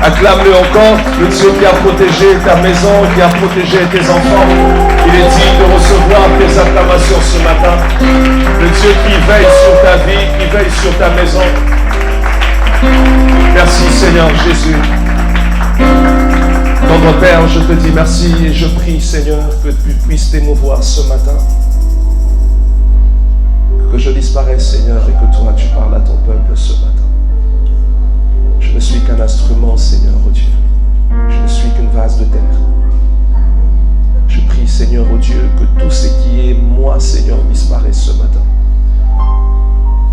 Acclame-le encore, le Dieu qui a protégé ta maison, qui a protégé tes enfants. Il est digne de recevoir tes acclamations ce matin. Le Dieu qui veille sur ta vie, qui veille sur ta maison. Merci Seigneur Jésus. Notre Père, je te dis merci et je prie Seigneur que tu puisses t'émouvoir ce matin. Que je disparaisse Seigneur et que toi tu parles à ton peuple ce matin. Je ne suis qu'un instrument Seigneur, oh Dieu. Je ne suis qu'une vase de terre. Je prie Seigneur, oh Dieu, que tout ce qui est moi Seigneur disparaisse ce matin.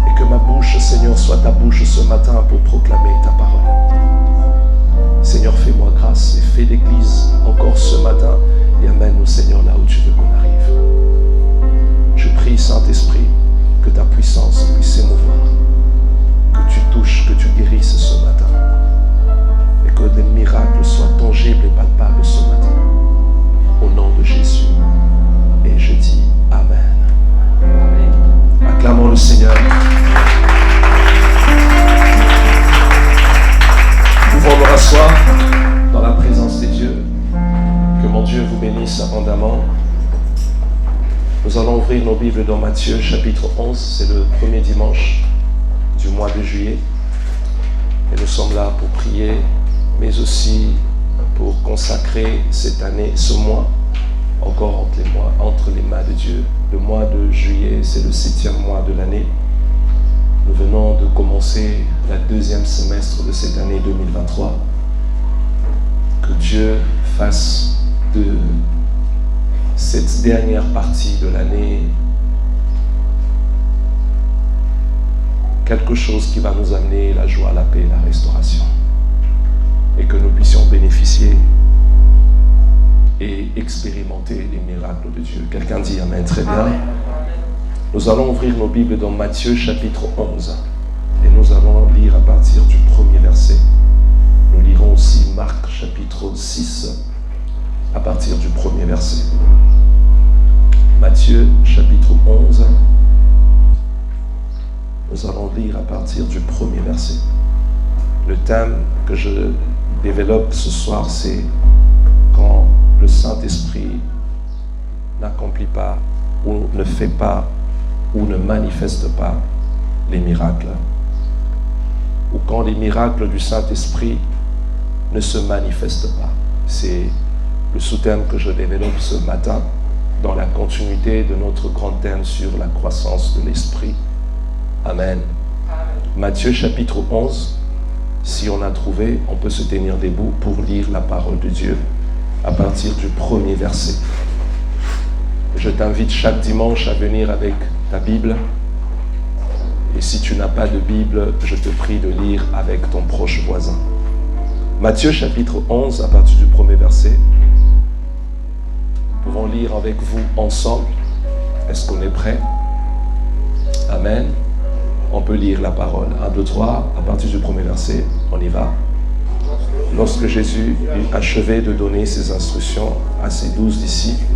Et que ma bouche Seigneur soit ta bouche ce matin pour proclamer ta parole. Seigneur, fais-moi grâce et fais l'Église encore ce matin et amène-nous Seigneur là où tu veux qu'on arrive. Je prie Saint-Esprit que ta puissance puisse s'émouvoir, que tu touches, que tu guérisses ce matin et que des miracles soient tangibles et palpables ce matin. Au nom de Jésus. Et je dis Amen. Amen. Acclamons le Seigneur. Nous pouvons nous rasseoir dans la présence des dieux. Que mon Dieu vous bénisse abondamment. Nous allons ouvrir nos Bibles dans Matthieu chapitre 11. C'est le premier dimanche du mois de juillet. Et nous sommes là pour prier, mais aussi pour consacrer cette année, ce mois, encore entre les mains de Dieu. Le mois de juillet, c'est le 7e mois de l'année. Nous venons de commencer la 2e semestre de cette année 2023. Que Dieu fasse de cette dernière partie de l'année quelque chose qui va nous amener la joie, la paix, la restauration. Et que nous puissions bénéficier et expérimenter les miracles de Dieu. Quelqu'un dit Amen, très bien. Amen. Nous allons ouvrir nos Bibles dans Matthieu chapitre 11 et nous allons lire à partir du premier verset. Nous lirons aussi Marc chapitre 6 à partir du premier verset. Matthieu chapitre 11, nous allons lire à partir du premier verset. Le thème que je développe ce soir, c'est quand le Saint-Esprit n'accomplit pas ou ne fait pas ou ne manifeste pas les miracles, ou quand les miracles du Saint-Esprit ne se manifestent pas. C'est le sous-thème que je développe ce matin dans la continuité de notre grand thème sur la croissance de l'Esprit. Amen. Matthieu chapitre 11, si on a trouvé, on peut se tenir debout pour lire la parole de Dieu à partir du premier verset. Je t'invite chaque dimanche à venir avec ta Bible. Et si tu n'as pas de Bible, je te prie de lire avec ton proche voisin. Matthieu chapitre 11, à partir du premier verset. Nous pouvons lire avec vous ensemble. Est-ce qu'on est prêt? Amen. On peut lire la parole. 1, 2, 3, à partir du premier verset. On y va. Lorsque Jésus eut achevé de donner ses instructions à ses 12 disciples,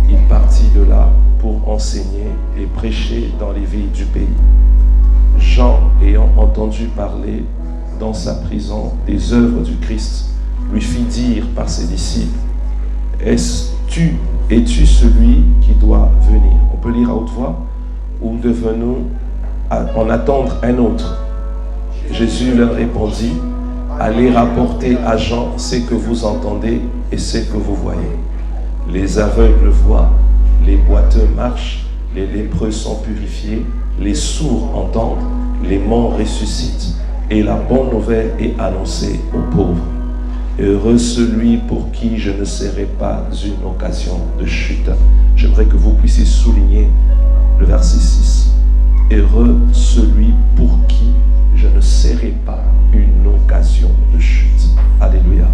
il partit de là pour enseigner et prêcher dans les villes du pays. Jean, ayant entendu parler dans sa prison des œuvres du Christ, lui fit dire par ses disciples, es-tu celui qui doit venir? On peut lire à haute voix. Ou devons-nous en attendre un autre? Jésus leur répondit, allez rapporter à Jean ce que vous entendez et ce que vous voyez. Les aveugles voient, les boiteux marchent, les lépreux sont purifiés, les sourds entendent, les morts ressuscitent, et la bonne nouvelle est annoncée aux pauvres. Heureux celui pour qui je ne serai pas une occasion de chute. J'aimerais que vous puissiez souligner le verset 6. Heureux celui pour qui je ne serai pas une occasion de chute. Alléluia.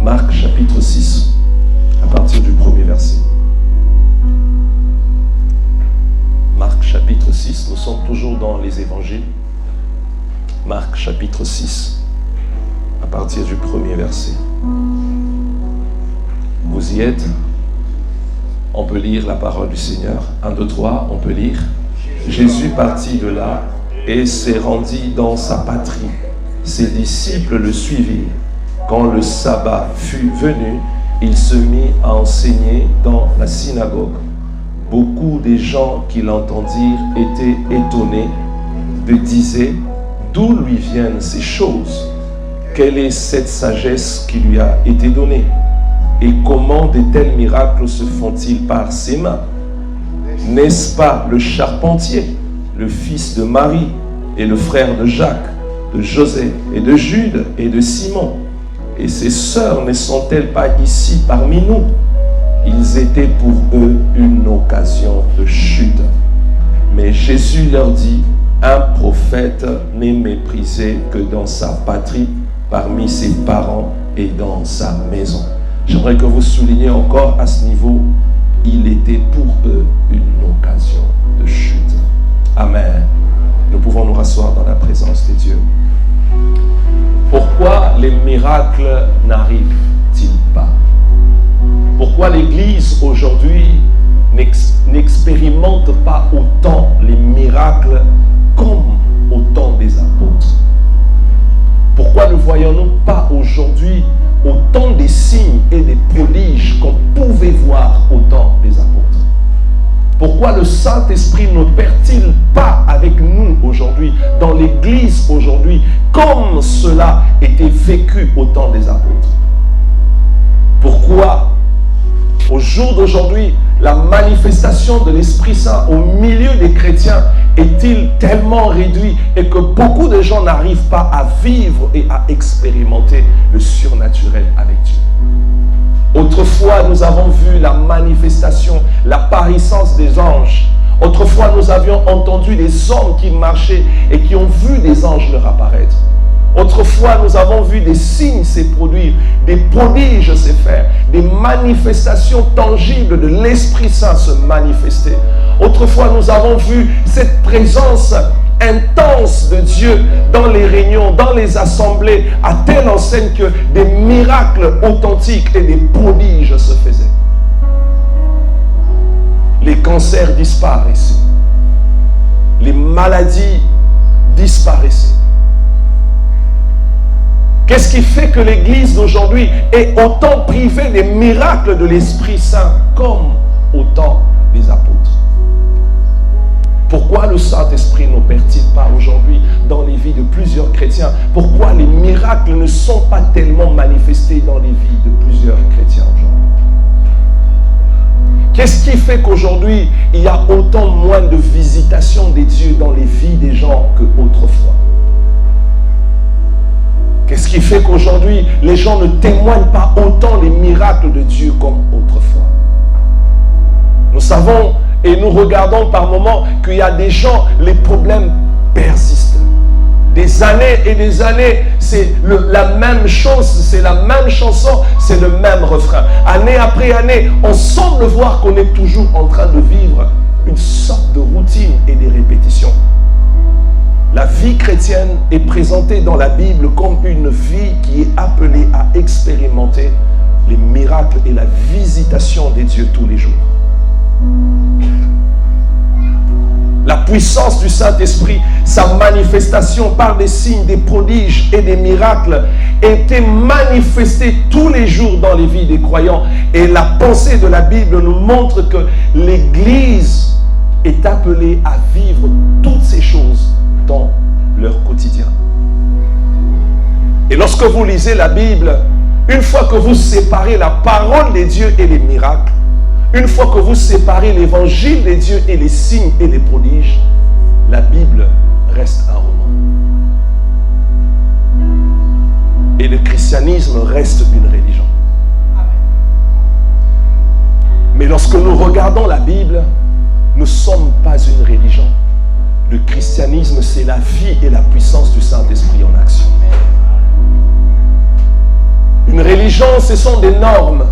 Marc chapitre 6, à partir du premier verset. Marc chapitre 6, nous sommes toujours dans les évangiles. Marc chapitre 6, à partir du premier verset. Vous y êtes? On peut lire la parole du Seigneur. 1, 2, 3, on peut lire. Jésus partit de là et s'est rendu dans sa patrie. Ses disciples le suivirent. Quand le sabbat fut venu, il se mit à enseigner dans la synagogue. Beaucoup des gens qui l'entendirent étaient étonnés et disaient: d'où lui viennent ces choses? Quelle est cette sagesse qui lui a été donnée? Et comment de tels miracles se font-ils par ses mains? N'est-ce pas le charpentier, le fils de Marie et le frère de Jacques, de José et de Jude et de Simon? Et ses sœurs ne sont-elles pas ici parmi nous? Ils étaient pour eux une occasion de chute. Mais Jésus leur dit: un prophète n'est méprisé que dans sa patrie, parmi ses parents et dans sa maison. J'aimerais que vous souligniez encore à ce niveau: il était pour eux une occasion de chute. Amen. Nous pouvons nous rasseoir dans la présence de Dieu. Pourquoi les miracles n'arrivent-ils pas? Pourquoi l'Église aujourd'hui n'expérimente pas autant les miracles comme au temps des apôtres? Pourquoi ne voyons-nous pas aujourd'hui autant des signes et des prodiges qu'on pouvait voir au temps des apôtres? Pourquoi le Saint-Esprit n'opère-t-il pas avec nous aujourd'hui, dans l'Église aujourd'hui, comme cela était vécu au temps des apôtres? Pourquoi, au jour d'aujourd'hui, la manifestation de l'Esprit Saint au milieu des chrétiens est-il tellement réduit et que beaucoup de gens n'arrivent pas à vivre et à expérimenter le surnaturel avec Dieu? Autrefois, nous avons vu la manifestation, l'apparition des anges. Autrefois, nous avions entendu des hommes qui marchaient et qui ont vu des anges leur apparaître. Autrefois, nous avons vu des signes se produire, des prodiges se faire, des manifestations tangibles de l'Esprit Saint se manifester. Autrefois, nous avons vu cette présence intense de Dieu dans les réunions, dans les assemblées, à telle enseigne que des miracles authentiques et des prodiges se faisaient. Les cancers disparaissaient. Les maladies disparaissaient. Qu'est-ce qui fait que l'Église d'aujourd'hui est autant privée des miracles de l'Esprit Saint comme au temps des apôtres? Pourquoi le Saint-Esprit n'opère-t-il pas aujourd'hui dans les vies de plusieurs chrétiens? Pourquoi les miracles ne sont pas tellement manifestés dans les vies de plusieurs chrétiens aujourd'hui? Qu'est-ce qui fait qu'aujourd'hui, il y a autant moins de visitations des dieux dans les vies des gens qu'autrefois? Qu'est-ce qui fait qu'aujourd'hui, les gens ne témoignent pas autant les miracles de Dieu comme autrefois? Nous savons et nous regardons par moments qu'il y a des gens, les problèmes persistent. Des années et des années, c'est la même chose, c'est la même chanson, c'est le même refrain. Année après année, on semble voir qu'on est toujours en train de vivre une sorte de routine et des répétitions. La vie chrétienne est présentée dans la Bible comme une vie qui est appelée à expérimenter les miracles et la visitation des dieux tous les jours. La puissance du Saint-Esprit, sa manifestation par des signes, des prodiges et des miracles était manifestée tous les jours dans les vies des croyants. Et la pensée de la Bible nous montre que l'Église est appelée à vivre toutes ces choses dans leur quotidien. Et lorsque vous lisez la Bible, une fois que vous séparez la parole des dieux et les miracles, une fois que vous séparez l'évangile des dieux et les signes et les prodiges, la Bible reste un roman. Et le christianisme reste une religion. Mais lorsque nous regardons la Bible, nous ne sommes pas une religion. Le christianisme, c'est la vie et la puissance du Saint-Esprit en action. Une religion, ce sont des normes.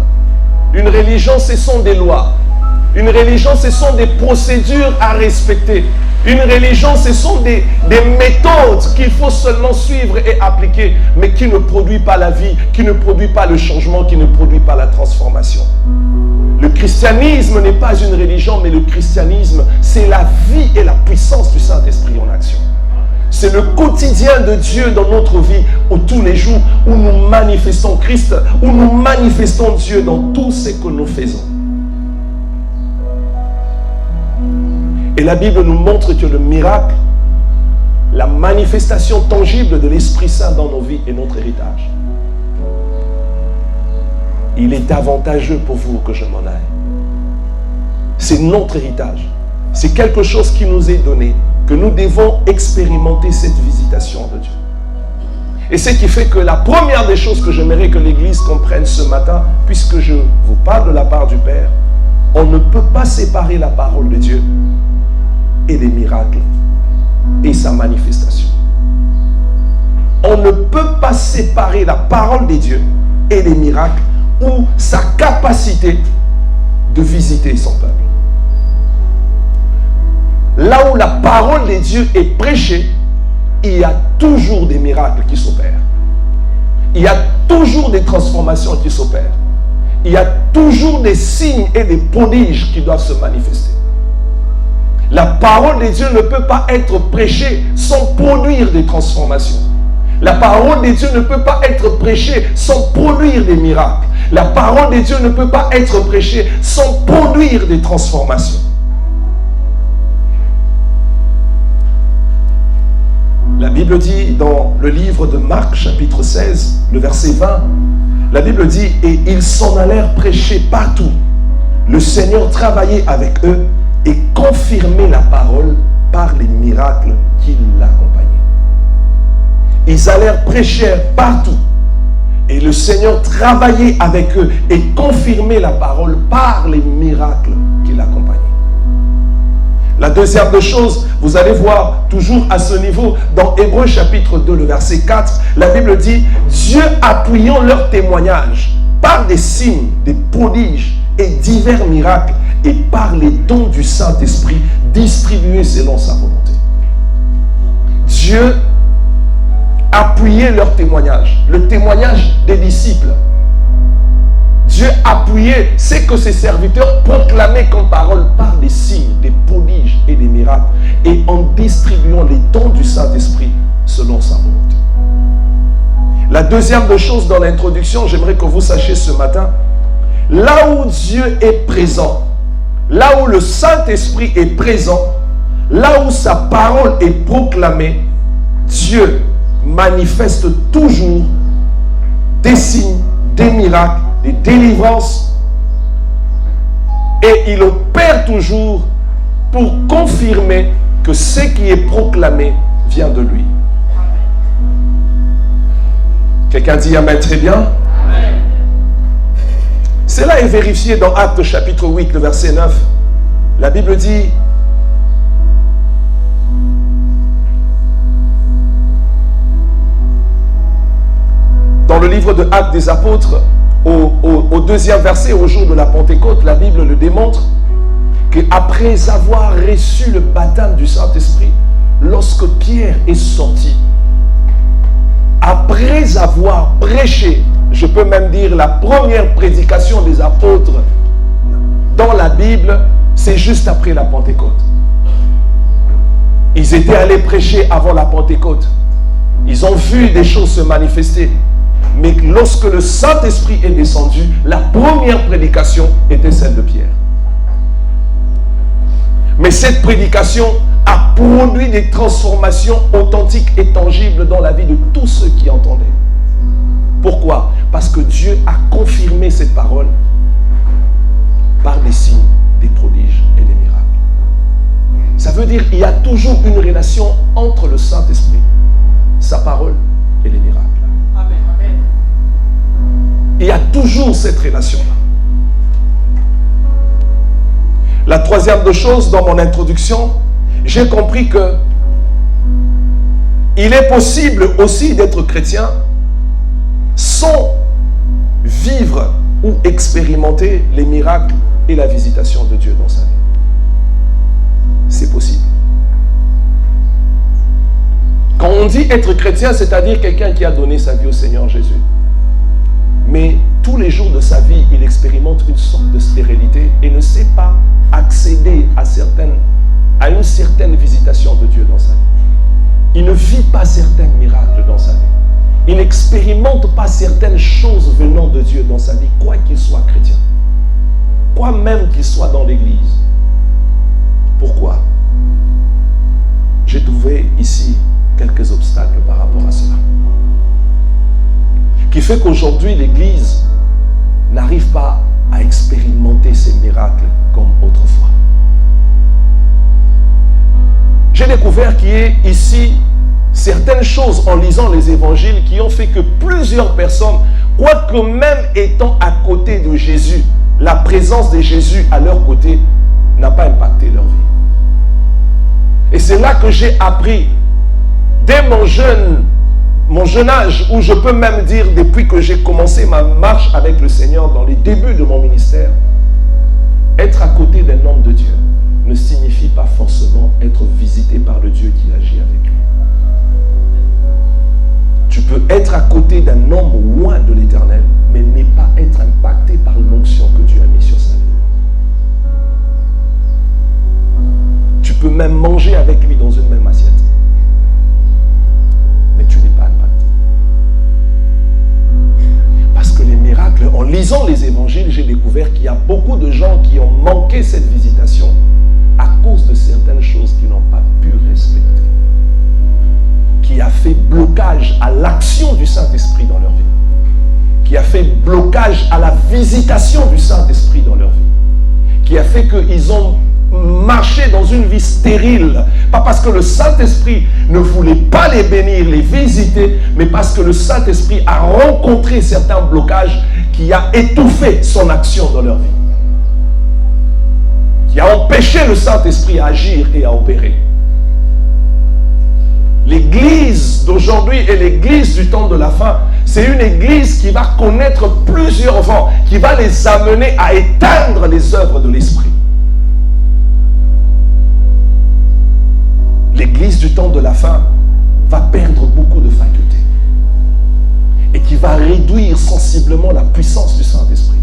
Une religion, ce sont des lois. Une religion, ce sont des procédures à respecter. Une religion, ce sont des méthodes qu'il faut seulement suivre et appliquer, mais qui ne produit pas la vie, qui ne produit pas le changement, qui ne produit pas la transformation. Le christianisme n'est pas une religion, mais le christianisme, c'est la vie et la puissance du Saint-Esprit en action. C'est le quotidien de Dieu dans notre vie, où tous les jours, où nous manifestons Christ, où nous manifestons Dieu dans tout ce que nous faisons. Et la Bible nous montre que le miracle, la manifestation tangible de l'Esprit Saint dans nos vies est notre héritage. Il est avantageux pour vous que je m'en aille. C'est notre héritage. C'est quelque chose qui nous est donné, que nous devons expérimenter cette visitation de Dieu. Et ce qui fait que la première des choses que j'aimerais que l'Église comprenne ce matin, puisque je vous parle de la part du Père, on ne peut pas séparer la parole de Dieu et les miracles et sa manifestation. On ne peut pas séparer la parole de Dieu et les miracles ou sa capacité de visiter son peuple. Là où la parole de Dieu est prêchée, il y a toujours des miracles qui s'opèrent. Il y a toujours des transformations qui s'opèrent. Il y a toujours des signes et des prodiges qui doivent se manifester. La parole de Dieu ne peut pas être prêchée sans produire des transformations. La parole de Dieu ne peut pas être prêchée sans produire des miracles. La parole de Dieu ne peut pas être prêchée sans produire des transformations. La Bible dit dans le livre de Marc, chapitre 16, le verset 20, la Bible dit « Et ils s'en allèrent prêcher partout. Le Seigneur travaillait avec eux et confirmait la parole par les miracles qui l'accompagnaient. » Ils allèrent prêcher partout. Et le Seigneur travaillait avec eux et confirmait la parole par les miracles qui l'accompagnaient. La deuxième des choses, vous allez voir toujours à ce niveau, dans Hébreux chapitre 2, le verset 4, la Bible dit « Dieu appuyant leur témoignage par des signes, des prodiges et divers miracles et par les dons du Saint-Esprit distribués selon sa volonté. » Dieu appuyait leur témoignage, le témoignage des disciples. Dieu appuyait ce que ses serviteurs proclamaient comme parole par des signes, des prodiges et des miracles, et en distribuant les dons du Saint-Esprit selon sa volonté. La deuxième des choses dans l'introduction, j'aimerais que vous sachiez ce matin, là où Dieu est présent, là où le Saint-Esprit est présent, là où sa parole est proclamée, Dieu manifeste toujours des signes, des miracles, des délivrances, et il opère toujours pour confirmer que ce qui est proclamé vient de lui. Quelqu'un dit Amen, très bien. Amen. Cela est vérifié dans Actes chapitre 8, le verset 9. La Bible dit dans le livre de Actes des Apôtres, au deuxième verset, au jour de la Pentecôte, la Bible le démontre qu'après avoir reçu le baptême du Saint-Esprit, lorsque Pierre est sorti, après avoir prêché, je peux même dire la première prédication des apôtres dans la Bible, c'est juste après la Pentecôte. Ils étaient allés prêcher avant la Pentecôte. Ils ont vu des choses se manifester. Mais lorsque le Saint-Esprit est descendu, la première prédication était celle de Pierre. Mais cette prédication a produit des transformations authentiques et tangibles dans la vie de tous ceux qui entendaient. Pourquoi? Parce que Dieu a confirmé cette parole par des signes, des prodiges et des miracles. Ça veut dire qu'il y a toujours une relation entre le Saint-Esprit, sa parole et les miracles. Il y a toujours cette relation-là. La troisième des choses dans mon introduction, j'ai compris que il est possible aussi d'être chrétien sans vivre ou expérimenter les miracles et la visitation de Dieu dans sa vie. C'est possible. Quand on dit être chrétien, c'est-à-dire quelqu'un qui a donné sa vie au Seigneur Jésus. Mais tous les jours de sa vie, il expérimente une sorte de stérilité et ne sait pas accéder à une certaine visitation de Dieu dans sa vie. il ne vit pas certains miracles dans sa vie. Il n'expérimente pas certaines choses venant de Dieu dans sa vie, quoi qu'il soit chrétien. Quoi même qu'il soit dans l'église. Pourquoi? J'ai trouvé ici quelques obstacles par rapport à cela. Qui fait qu'aujourd'hui, l'église n'arrive pas à expérimenter ces miracles comme autrefois. J'ai découvert qu'il y a ici certaines choses en lisant les évangiles qui ont fait que plusieurs personnes, quoique même étant à côté de Jésus, la présence de Jésus à leur côté n'a pas impacté leur vie. Et c'est là que j'ai appris, dès mon jeune âge, où je peux même dire depuis que j'ai commencé ma marche avec le Seigneur dans les débuts de mon ministère, être à côté d'un homme de Dieu ne signifie pas forcément être visité par le Dieu qui agit avec lui. Tu peux être à côté d'un homme loin de l'Éternel, mais ne pas être impacté par l'onction que Dieu a mis sur sa vie. Tu peux même manger avec lui dans une même assiette, mais tu n'es pas impacté. Parce que les miracles, en lisant les évangiles, j'ai découvert qu'il y a beaucoup de gens qui ont manqué cette visitation à cause de certaines choses qu'ils n'ont pas pu respecter, qui a fait blocage à l'action du Saint-Esprit dans leur vie, qui a fait blocage à la visitation du Saint-Esprit dans leur vie, qui a fait qu'ils ont marché dans une vie stérile, pas parce que le Saint-Esprit ne voulait pas les bénir, les visiter, mais parce que le Saint-Esprit a rencontré certains blocages qui a étouffé son action dans leur vie, qui a empêché le Saint-Esprit à agir et à opérer. L'église d'aujourd'hui et l'église du temps de la fin, c'est une église qui va connaître plusieurs vents, qui va les amener à éteindre les œuvres de l'esprit. L'église du temps de la fin va perdre beaucoup de facultés et qui va réduire sensiblement la puissance du Saint-Esprit.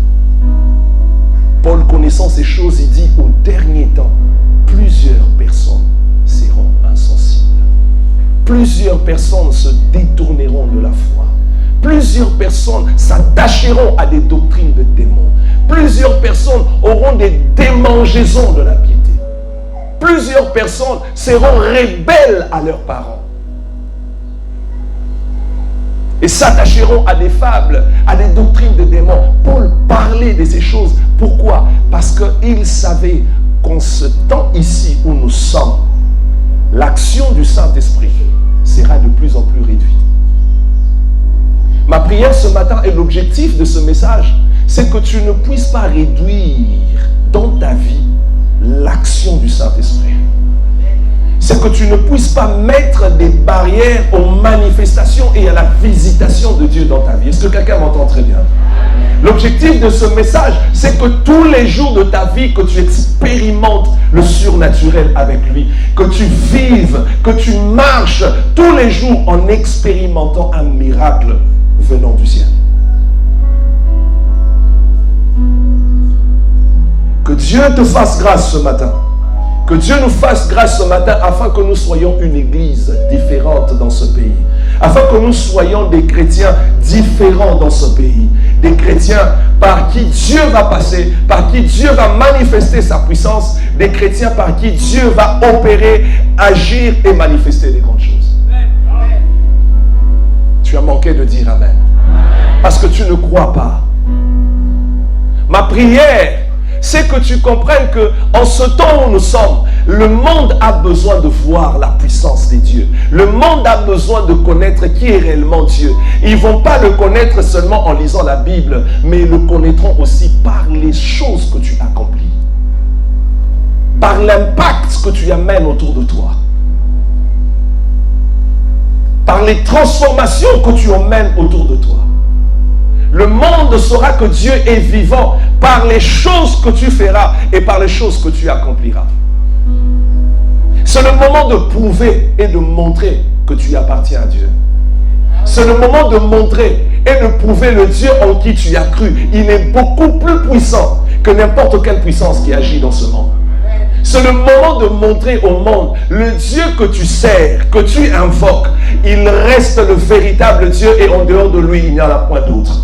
Paul, connaissant ces choses, il dit, au dernier temps, plusieurs personnes seront insensibles. Plusieurs personnes se détourneront de la foi. Plusieurs personnes s'attacheront à des doctrines de démons. Plusieurs personnes auront des démangeaisons de la piété. Plusieurs personnes seront rebelles à leurs parents et s'attacheront à des fables, à des doctrines de démons. Paul parlait de ces choses. Pourquoi? Parce qu'il savait qu'en ce temps ici où nous sommes, l'action du Saint-Esprit sera de plus en plus réduite. Ma prière ce matin et l'objectif de ce message, c'est que tu ne puisses pas réduire dans ta vie l'action du Saint-Esprit. C'est que tu ne puisses pas mettre des barrières aux manifestations et à la visitation de Dieu dans ta vie. Est-ce que quelqu'un m'entend très bien? L'objectif de ce message, c'est que tous les jours de ta vie, que tu expérimentes le surnaturel avec lui, que tu vives, que tu marches tous les jours en expérimentant un miracle venant du ciel. Que Dieu te fasse grâce ce matin. Que Dieu nous fasse grâce ce matin afin que nous soyons une église différente dans ce pays. Afin que nous soyons des chrétiens différents dans ce pays. Des chrétiens par qui Dieu va passer, par qui Dieu va manifester sa puissance. Des chrétiens par qui Dieu va opérer, agir et manifester des grandes choses. Tu as manqué de dire Amen. Parce que tu ne crois pas. Ma prière, c'est que tu comprennes que en ce temps où nous sommes, le monde a besoin de voir la puissance des dieux. Le monde a besoin de connaître qui est réellement Dieu. Ils ne vont pas le connaître seulement en lisant la Bible, mais ils le connaîtront aussi par les choses que tu accomplis. Par l'impact que tu amènes autour de toi. Par les transformations que tu emmènes autour de toi. Le monde saura que Dieu est vivant par les choses que tu feras et par les choses que tu accompliras. C'est le moment de prouver et de montrer que tu appartiens à Dieu. C'est le moment de montrer et de prouver le Dieu en qui tu as cru. Il est beaucoup plus puissant que n'importe quelle puissance qui agit dans ce monde. C'est le moment de montrer au monde, le Dieu que tu sers, que tu invoques, il reste le véritable Dieu et en dehors de lui, il n'y en a point d'autre.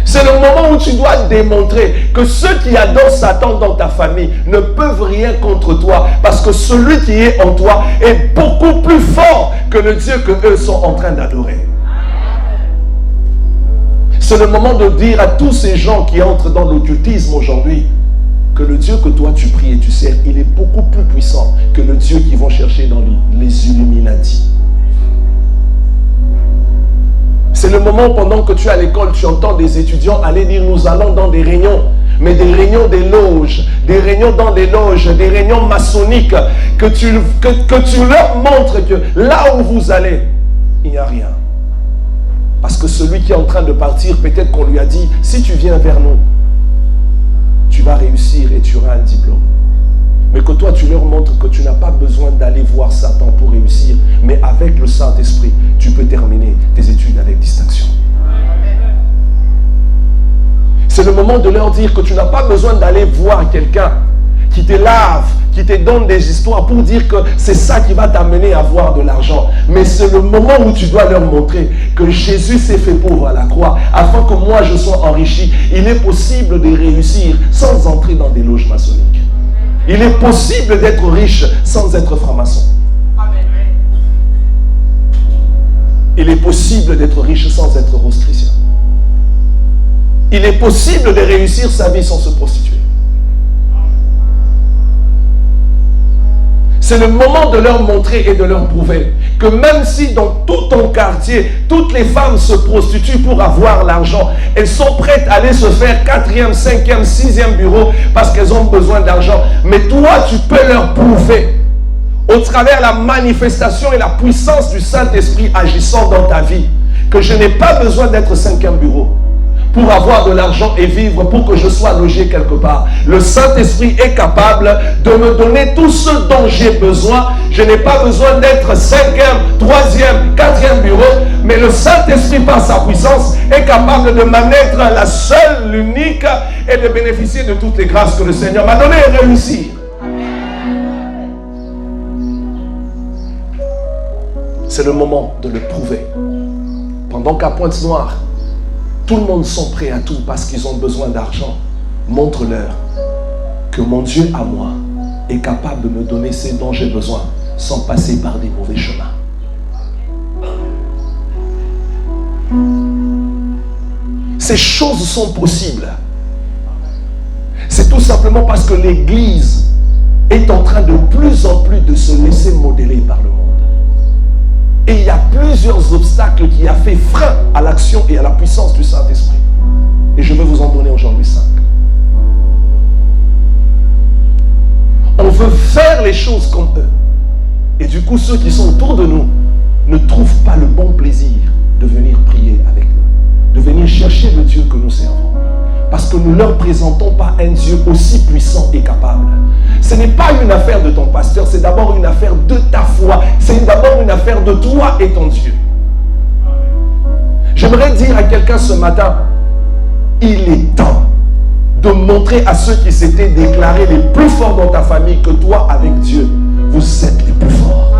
C'est le moment où tu dois démontrer que ceux qui adorent Satan dans ta famille ne peuvent rien contre toi parce que celui qui est en toi est beaucoup plus fort que le Dieu que eux sont en train d'adorer. C'est le moment de dire à tous ces gens qui entrent dans l'occultisme aujourd'hui que le Dieu que toi tu pries et tu sers, il est beaucoup plus puissant que le Dieu qu'ils vont chercher dans les Illuminati. C'est le moment pendant que tu es à l'école, tu entends des étudiants aller dire nous allons dans des réunions, mais des réunions des loges, des réunions dans des loges, des réunions maçonniques, que tu leur montres que là où vous allez, il n'y a rien. Parce que celui qui est en train de partir, peut-être qu'on lui a dit, si tu viens vers nous, tu vas réussir et tu auras un diplôme. Mais que toi, tu leur montres que tu n'as pas besoin d'aller voir Satan pour réussir, mais avec le Saint-Esprit, tu peux terminer tes études avec distinction. C'est le moment de leur dire que tu n'as pas besoin d'aller voir quelqu'un qui te lave, qui te donne des histoires pour dire que c'est ça qui va t'amener à avoir de l'argent. Mais c'est le moment où tu dois leur montrer que Jésus s'est fait pauvre à la croix afin que moi je sois enrichi. Il est possible de réussir sans entrer dans des loges maçonniques. Il est possible d'être riche sans être franc-maçon. Il est possible d'être riche sans être rose-chrétien. Il est possible de réussir sa vie sans se prostituer. C'est le moment de leur montrer et de leur prouver que même si dans tout ton quartier, toutes les femmes se prostituent pour avoir l'argent, elles sont prêtes à aller se faire 4e, 5e, 6e bureau parce qu'elles ont besoin d'argent. Mais toi, tu peux leur prouver au travers de la manifestation et la puissance du Saint-Esprit agissant dans ta vie que je n'ai pas besoin d'être 5e bureau pour avoir de l'argent et vivre, pour que je sois logé quelque part. Le Saint-Esprit est capable de me donner tout ce dont j'ai besoin. Je n'ai pas besoin d'être 5e, 3e, 4e bureau, mais le Saint-Esprit, par sa puissance, est capable de m'être la seule, l'unique, et de bénéficier de toutes les grâces que le Seigneur m'a données et réussir. C'est le moment de le prouver. Pendant qu'à Pointe-Noire, tout le monde sont prêts à tout parce qu'ils ont besoin d'argent. Montre-leur que mon Dieu à moi est capable de me donner ce dont j'ai besoin sans passer par des mauvais chemins. Ces choses sont possibles. C'est tout simplement parce que l'Église est en train de plus en plus de se laisser modeler par le monde. Et il y a plusieurs obstacles qui ont fait frein à l'action et à la puissance du Saint-Esprit. Et je vais vous en donner aujourd'hui 5. On veut faire les choses comme eux. Et du coup, ceux qui sont autour de nous ne trouvent pas le bon plaisir de venir prier avec nous, de venir chercher le Dieu que nous servons. Parce que nous ne leur présentons pas un Dieu aussi puissant et capable. Ce n'est pas une affaire de ton pasteur, c'est d'abord une affaire de ta foi. C'est d'abord une affaire de toi et ton Dieu. J'aimerais dire à quelqu'un ce matin, il est temps de montrer à ceux qui s'étaient déclarés les plus forts dans ta famille que toi, avec Dieu, vous êtes les plus forts.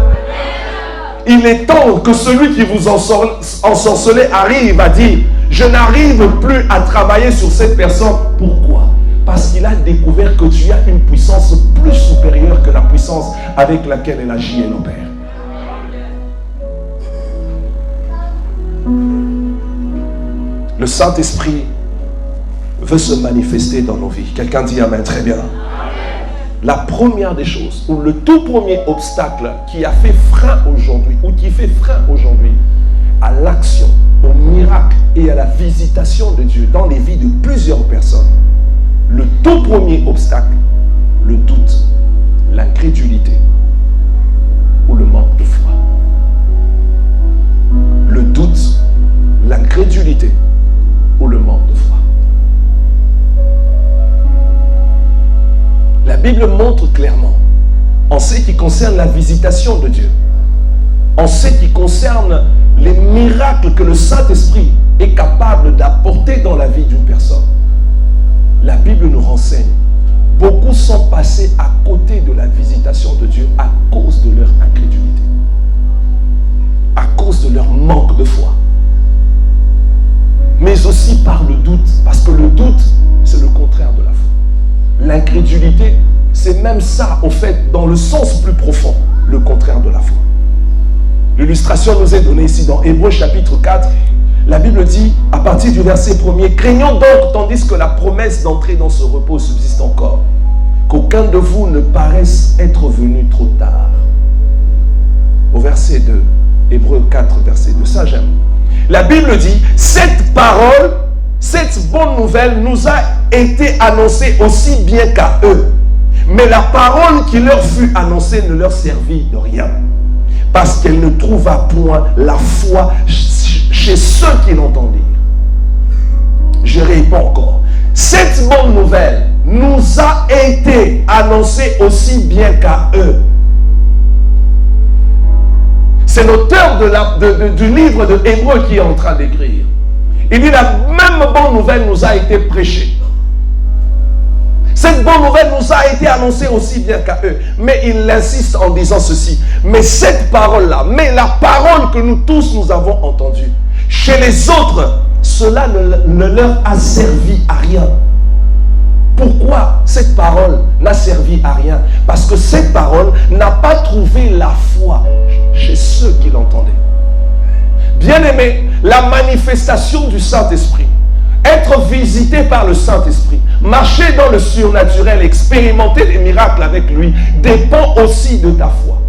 Il est temps que celui qui vous ensorcelait arrive à dire, je n'arrive plus à travailler sur cette personne. Pourquoi? Parce qu'il a découvert que tu as une puissance plus supérieure que la puissance avec laquelle elle agit et l'opère. Le Saint-Esprit veut se manifester dans nos vies. Quelqu'un dit Amen, très bien. La première des choses, ou le tout premier obstacle qui a fait frein aujourd'hui, ou qui fait frein aujourd'hui à l'action, au miracle et à la visitation de Dieu dans les vies de plusieurs personnes, le tout premier obstacle, le doute, l'incrédulité ou le manque de foi. Le doute, l'incrédulité ou le manque de foi. La Bible montre clairement, en ce qui concerne la visitation de Dieu, en ce qui concerne les miracles que le Saint-Esprit est capable d'apporter dans la vie d'une personne, la Bible nous renseigne beaucoup sont passés à côté de la visitation de Dieu à cause de leur incrédulité, à cause de leur manque de foi, mais aussi par le doute, parce que le doute, c'est le contraire de la foi. L'incrédulité, c'est même ça, au fait, dans le sens plus profond, le contraire de la foi. L'illustration nous est donnée ici dans Hébreux chapitre 4. La Bible dit, à partir du verset 1er, « Craignons donc, tandis que la promesse d'entrer dans ce repos subsiste encore, qu'aucun de vous ne paraisse être venu trop tard. » Au verset 2, Hébreux 4, verset 2, ça j'aime. La Bible dit, cette parole, cette bonne nouvelle nous a été annoncée aussi bien qu'à eux. Mais la parole qui leur fut annoncée ne leur servit de rien, parce qu'elle ne trouva point la foi chez ceux qui l'entendirent. Je réponds encore. Cette bonne nouvelle nous a été annoncée aussi bien qu'à eux. C'est l'auteur du livre de Hébreux qui est en train d'écrire. Il dit, la même bonne nouvelle nous a été prêchée. Cette bonne nouvelle nous a été annoncée aussi bien qu'à eux. Mais il insiste en disant ceci. Mais cette parole-là, mais la parole que nous tous nous avons entendue, chez les autres, cela ne leur a servi à rien. Pourquoi cette parole n'a servi à rien? Parce que cette parole n'a pas trouvé la foi chez ceux qui l'entendaient. Bien-aimés, la manifestation du Saint-Esprit, être visité par le Saint-Esprit, marcher dans le surnaturel, expérimenter des miracles avec lui, dépend aussi de ta foi.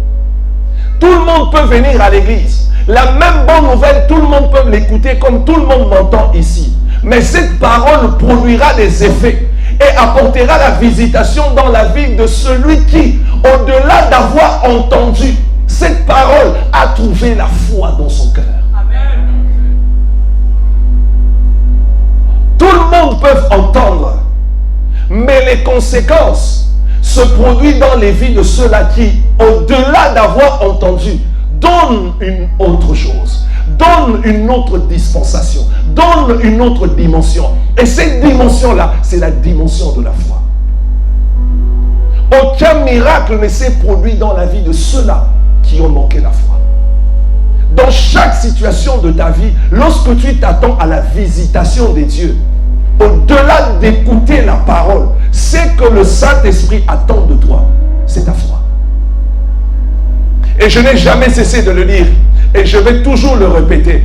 Tout le monde peut venir à l'église. La même bonne nouvelle, tout le monde peut l'écouter comme tout le monde m'entend ici. Mais cette parole produira des effets et apportera la visitation dans la vie de celui qui, au-delà d'avoir entendu cette parole, a trouvé la foi dans son cœur. Amen. Tout le monde peut entendre, mais les conséquences se produisent dans les vies de ceux-là qui, au-delà d'avoir entendu, donnent une autre chose, donnent une autre dispensation, donnent une autre dimension. Et cette dimension-là, c'est la dimension de la foi. Aucun miracle ne s'est produit dans la vie de ceux-là qui ont manqué la foi. Dans chaque situation de ta vie, lorsque tu t'attends à la visitation des dieux, au-delà d'écouter la parole, c'est que le Saint-Esprit attend de toi, c'est ta foi. Et je n'ai jamais cessé de le dire, et je vais toujours le répéter.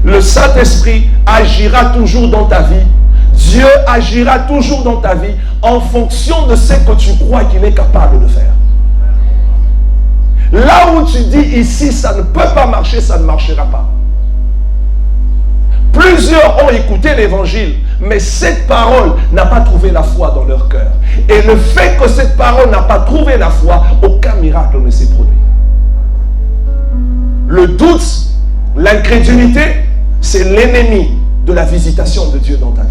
Le Saint-Esprit agira toujours dans ta vie. Dieu agira toujours dans ta vie en fonction de ce que tu crois qu'il est capable de faire. Là où tu dis ici, ça ne peut pas marcher, ça ne marchera pas. Plusieurs ont écouté l'évangile, mais cette parole n'a pas trouvé la foi dans leur cœur. Et le fait que cette parole n'a pas trouvé la foi, aucun miracle ne s'est produit. Le doute, l'incrédulité, c'est l'ennemi de la visitation de Dieu dans ta vie.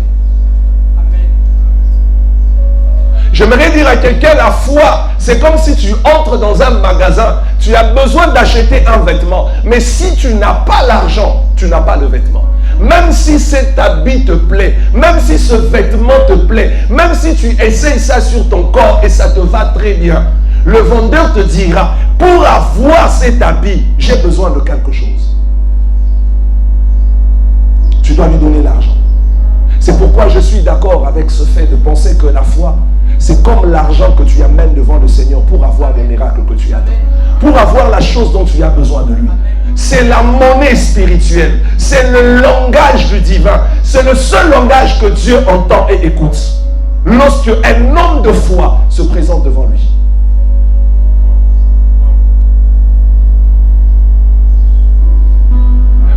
J'aimerais dire à quelqu'un, la foi, c'est comme si tu entres dans un magasin, tu as besoin d'acheter un vêtement, mais si tu n'as pas l'argent, tu n'as pas le vêtement. Même si cet habit te plaît, même si ce vêtement te plaît, même si tu essayes ça sur ton corps et ça te va très bien, le vendeur te dira, pour avoir cet habit, j'ai besoin de quelque chose. Tu dois lui donner l'argent. C'est pourquoi je suis d'accord avec ce fait de penser que la foi, c'est comme l'argent que tu amènes devant le Seigneur pour avoir les miracles que tu attends. Pour avoir la chose dont tu as besoin de lui. C'est la monnaie spirituelle. C'est le langage du divin. C'est le seul langage que Dieu entend et écoute. Lorsque un homme de foi se présente devant lui.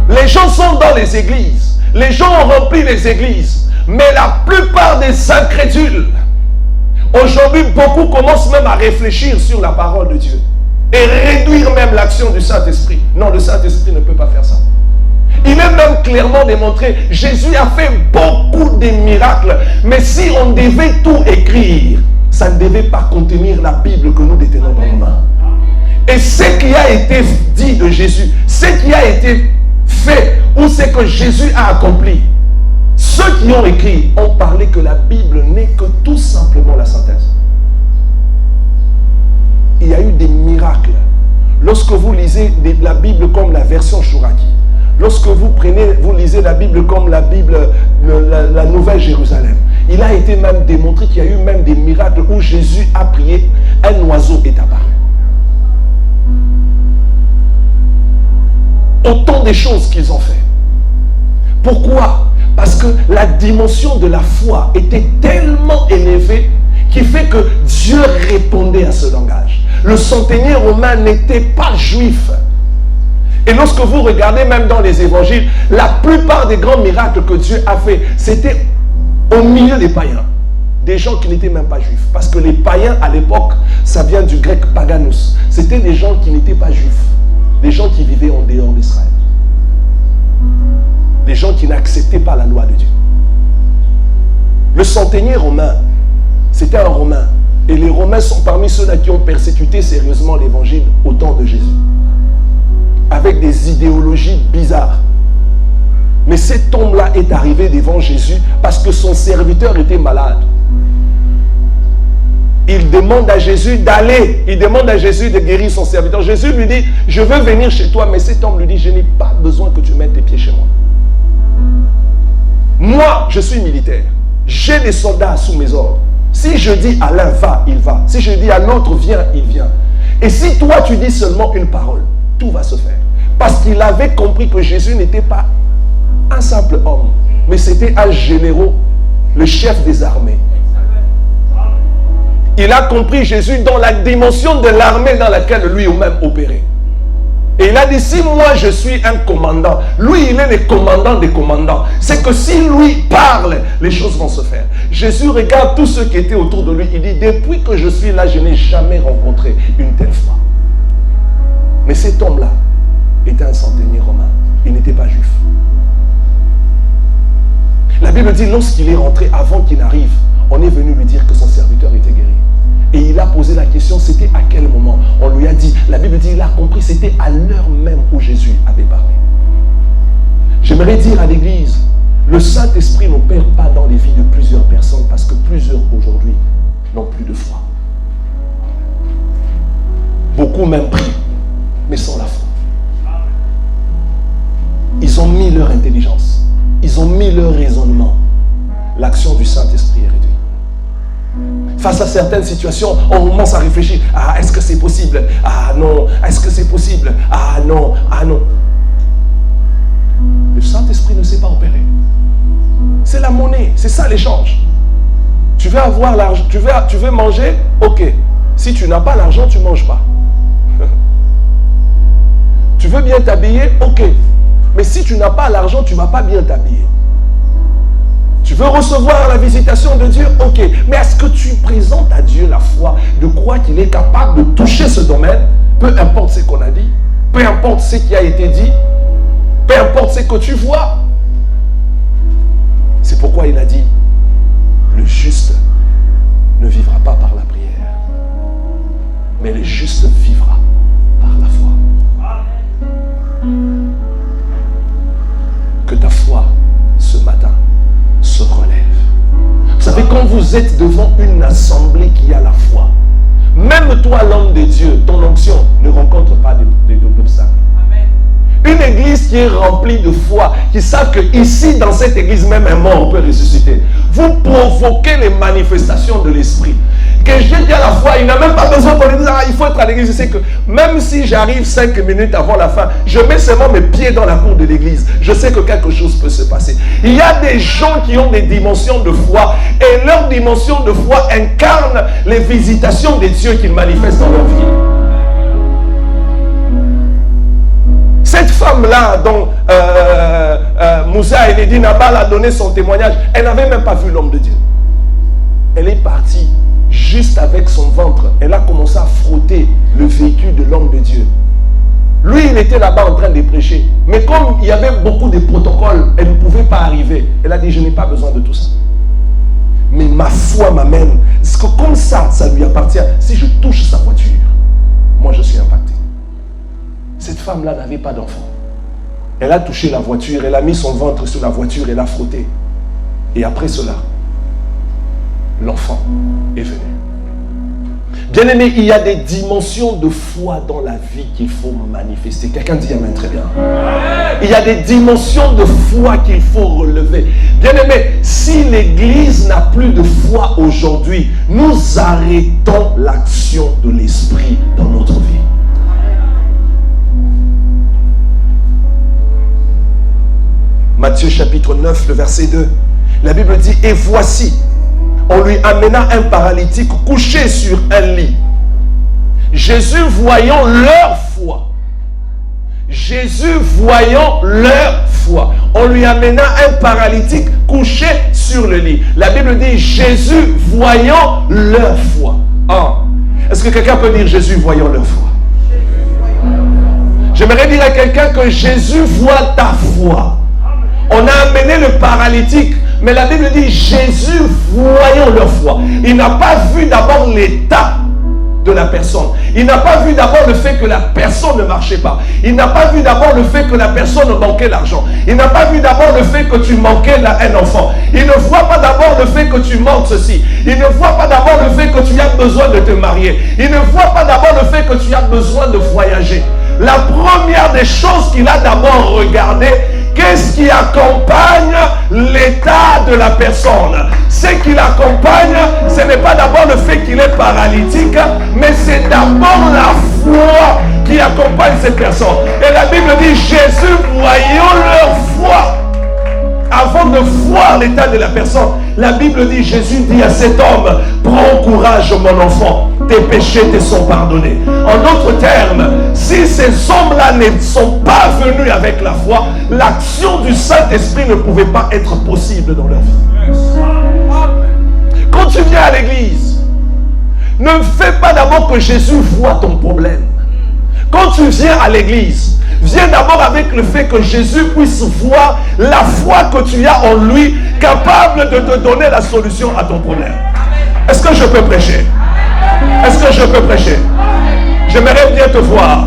Les gens sont dans les églises. Les gens ont rempli les églises. Mais la plupart des incrédules, aujourd'hui, beaucoup commencent même à réfléchir sur la parole de Dieu. Et réduire même l'action du Saint-Esprit. Non, le Saint-Esprit ne peut pas faire ça. Il est même clairement démontré, Jésus a fait beaucoup de miracles. Mais si on devait tout écrire, ça ne devait pas contenir la Bible que nous détenons dans nos mains. Et ce qui a été dit de Jésus, ce qui a été fait, ou ce que Jésus a accompli, ceux qui ont écrit ont parlé que la Bible n'est que tout simplement la synthèse. il y a eu des miracles. Lorsque vous lisez la Bible comme la version Chouraki, lorsque vous lisez la Bible comme la Bible, la Nouvelle Jérusalem, il a été même démontré qu'il y a eu même des miracles où Jésus a prié, un oiseau est apparu. Autant des choses qu'ils ont fait. Pourquoi? Parce que la dimension de la foi était tellement élevée qui fait que Dieu répondait à ce langage. Le centenier romain n'était pas juif. Et lorsque vous regardez même dans les évangiles, la plupart des grands miracles que Dieu a fait, c'était au milieu des païens. Des gens qui n'étaient même pas juifs. Parce que les païens à l'époque, ça vient du grec paganus. C'était des gens qui n'étaient pas juifs. Des gens qui vivaient en dehors d'Israël. Des gens qui n'acceptaient pas la loi de Dieu. Le centenier romain, c'était un Romain. Et les Romains sont parmi ceux-là qui ont persécuté sérieusement l'évangile au temps de Jésus. Avec des idéologies bizarres. Mais cet homme-là est arrivé devant Jésus parce que son serviteur était malade. Il demande à Jésus d'aller. Il demande à Jésus de guérir son serviteur. Jésus lui dit, je veux venir chez toi. Mais cet homme lui dit, je n'ai pas besoin que tu mettes tes pieds chez moi. Moi, je suis militaire. J'ai des soldats sous mes ordres. Si je dis à l'un va, il va. Si je dis à l'autre viens, il vient. Et si toi tu dis seulement une parole, tout va se faire. Parce qu'il avait compris que Jésus n'était pas un simple homme, mais c'était un général, le chef des armées. Il a compris Jésus dans la dimension de l'armée dans laquelle lui-même opérait. Et il a dit, si moi je suis un commandant, lui il est le commandant des commandants. C'est que si lui parle, les choses vont se faire. Jésus regarde tous ceux qui étaient autour de lui. Il dit, depuis que je suis là, je n'ai jamais rencontré une telle foi. Mais cet homme-là était un centenier romain. Il n'était pas juif. La Bible dit, lorsqu'il est rentré, avant qu'il n'arrive, on est venu lui dire que son serviteur était guéri. Et il a posé la question, c'était à quel moment? On lui a dit, la Bible dit, il a compris, c'était à l'heure même où Jésus avait parlé. J'aimerais dire à l'église, le Saint-Esprit n'opère pas dans les vies de plusieurs personnes parce que plusieurs aujourd'hui n'ont plus de foi. Beaucoup même prient, mais sans la foi. Ils ont mis leur intelligence, ils ont mis leur raisonnement. L'action du Saint-Esprit est réduite. Face à certaines situations, on commence à réfléchir. Ah, est-ce que c'est possible? Ah non. Est-ce que c'est possible? Ah non. Ah non. Le Saint-Esprit ne sait pas opérer. C'est la monnaie. C'est ça l'échange. Tu veux avoir l'argent, tu veux manger? Ok. Si tu n'as pas l'argent, tu ne manges pas. Tu veux bien t'habiller? Ok. Mais si tu n'as pas l'argent, tu ne vas pas bien t'habiller. Tu veux recevoir la visitation de Dieu? Ok. Mais est-ce que tu présentes à Dieu la foi de croire qu'il est capable de toucher ce domaine? Peu importe ce qu'on a dit, peu importe ce qui a été dit, peu importe ce que tu vois. C'est pourquoi il a dit, le juste ne vivra pas par la prière, mais le juste vivra par la foi. Que ta foi, ce matin, se relève. Vous savez, quand vous êtes devant une assemblée qui a la foi, même toi, l'homme de Dieu, ton onction ne rencontre pas d'obstacles. Une église qui est remplie de foi, qui savent que ici, dans cette église, même un mort peut ressusciter. Vous provoquez les manifestations de l'esprit. Quelqu'un qui a la foi, il n'a même pas besoin qu'on lui dise, ah, il faut être à l'église. Je sais que même si j'arrive 5 minutes avant la fin, je mets seulement mes pieds dans la cour de l'église. Je sais que quelque chose peut se passer. Il y a des gens qui ont des dimensions de foi et leur dimension de foi incarne les visitations de Dieu qu'ils manifestent dans leur vie. Cette femme-là, dont Moussa et Lady Nabal a donné son témoignage, elle n'avait même pas vu l'homme de Dieu. Elle est partie juste avec son ventre. Elle a commencé à frotter le véhicule de l'homme de Dieu. Lui, il était là-bas en train de prêcher. Mais comme il y avait beaucoup de protocoles, elle ne pouvait pas arriver. Elle a dit, je n'ai pas besoin de tout ça. Mais ma foi m'amène. Parce que comme ça lui appartient. Si je touche sa voiture, moi je suis impacté. Cette femme-là n'avait pas d'enfant. Elle a touché la voiture, elle a mis son ventre sur la voiture, elle a frotté. Et après cela, l'enfant est venu. Bien-aimé, il y a des dimensions de foi dans la vie qu'il faut manifester. Quelqu'un dit amen, très bien. Il y a des dimensions de foi qu'il faut relever. Bien-aimé, si l'Église n'a plus de foi aujourd'hui, nous arrêtons l'action de l'Esprit dans notre vie. Matthieu chapitre 9, le verset 2. La Bible dit, et voici, on lui amena un paralytique couché sur un lit. Jésus voyant leur foi. Jésus voyant leur foi. On lui amena un paralytique couché sur le lit. La Bible dit Jésus voyant leur foi. Ah. Est-ce que quelqu'un peut dire Jésus voyant leur foi? J'aimerais dire à quelqu'un que Jésus voit ta foi. On a amené le paralytique, mais la Bible dit Jésus voyant leur foi. Il n'a pas vu d'abord l'état de la personne. Il n'a pas vu d'abord le fait que la personne ne marchait pas. Il n'a pas vu d'abord le fait que la personne manquait l'argent. Il n'a pas vu d'abord le fait que tu manquais un enfant. Il ne voit pas d'abord le fait que tu manques ceci. Il ne voit pas d'abord le fait que tu as besoin de te marier. Il ne voit pas d'abord le fait que tu as besoin de voyager. La première des choses qu'il a d'abord regardé, qu'est-ce qui accompagne l'état de la personne? Ce qui l'accompagne, ce n'est pas d'abord le fait qu'il est paralytique, mais c'est d'abord la foi qui accompagne cette personne. Et la Bible dit, Jésus voyant leur foi, avant de voir l'état de la personne, la Bible dit, Jésus dit à cet homme, prends courage mon enfant, tes péchés te sont pardonnés. En d'autres termes, si ces hommes-là ne sont pas venus avec la foi, l'action du Saint-Esprit ne pouvait pas être possible dans leur vie. Quand tu viens à l'église, ne fais pas d'abord que Jésus voit ton problème. Quand tu viens à l'église, viens d'abord avec le fait que Jésus puisse voir la foi que tu as en lui, capable de te donner la solution à ton problème. Est-ce que je peux prêcher? Est-ce que je peux prêcher? J'aimerais bien te voir.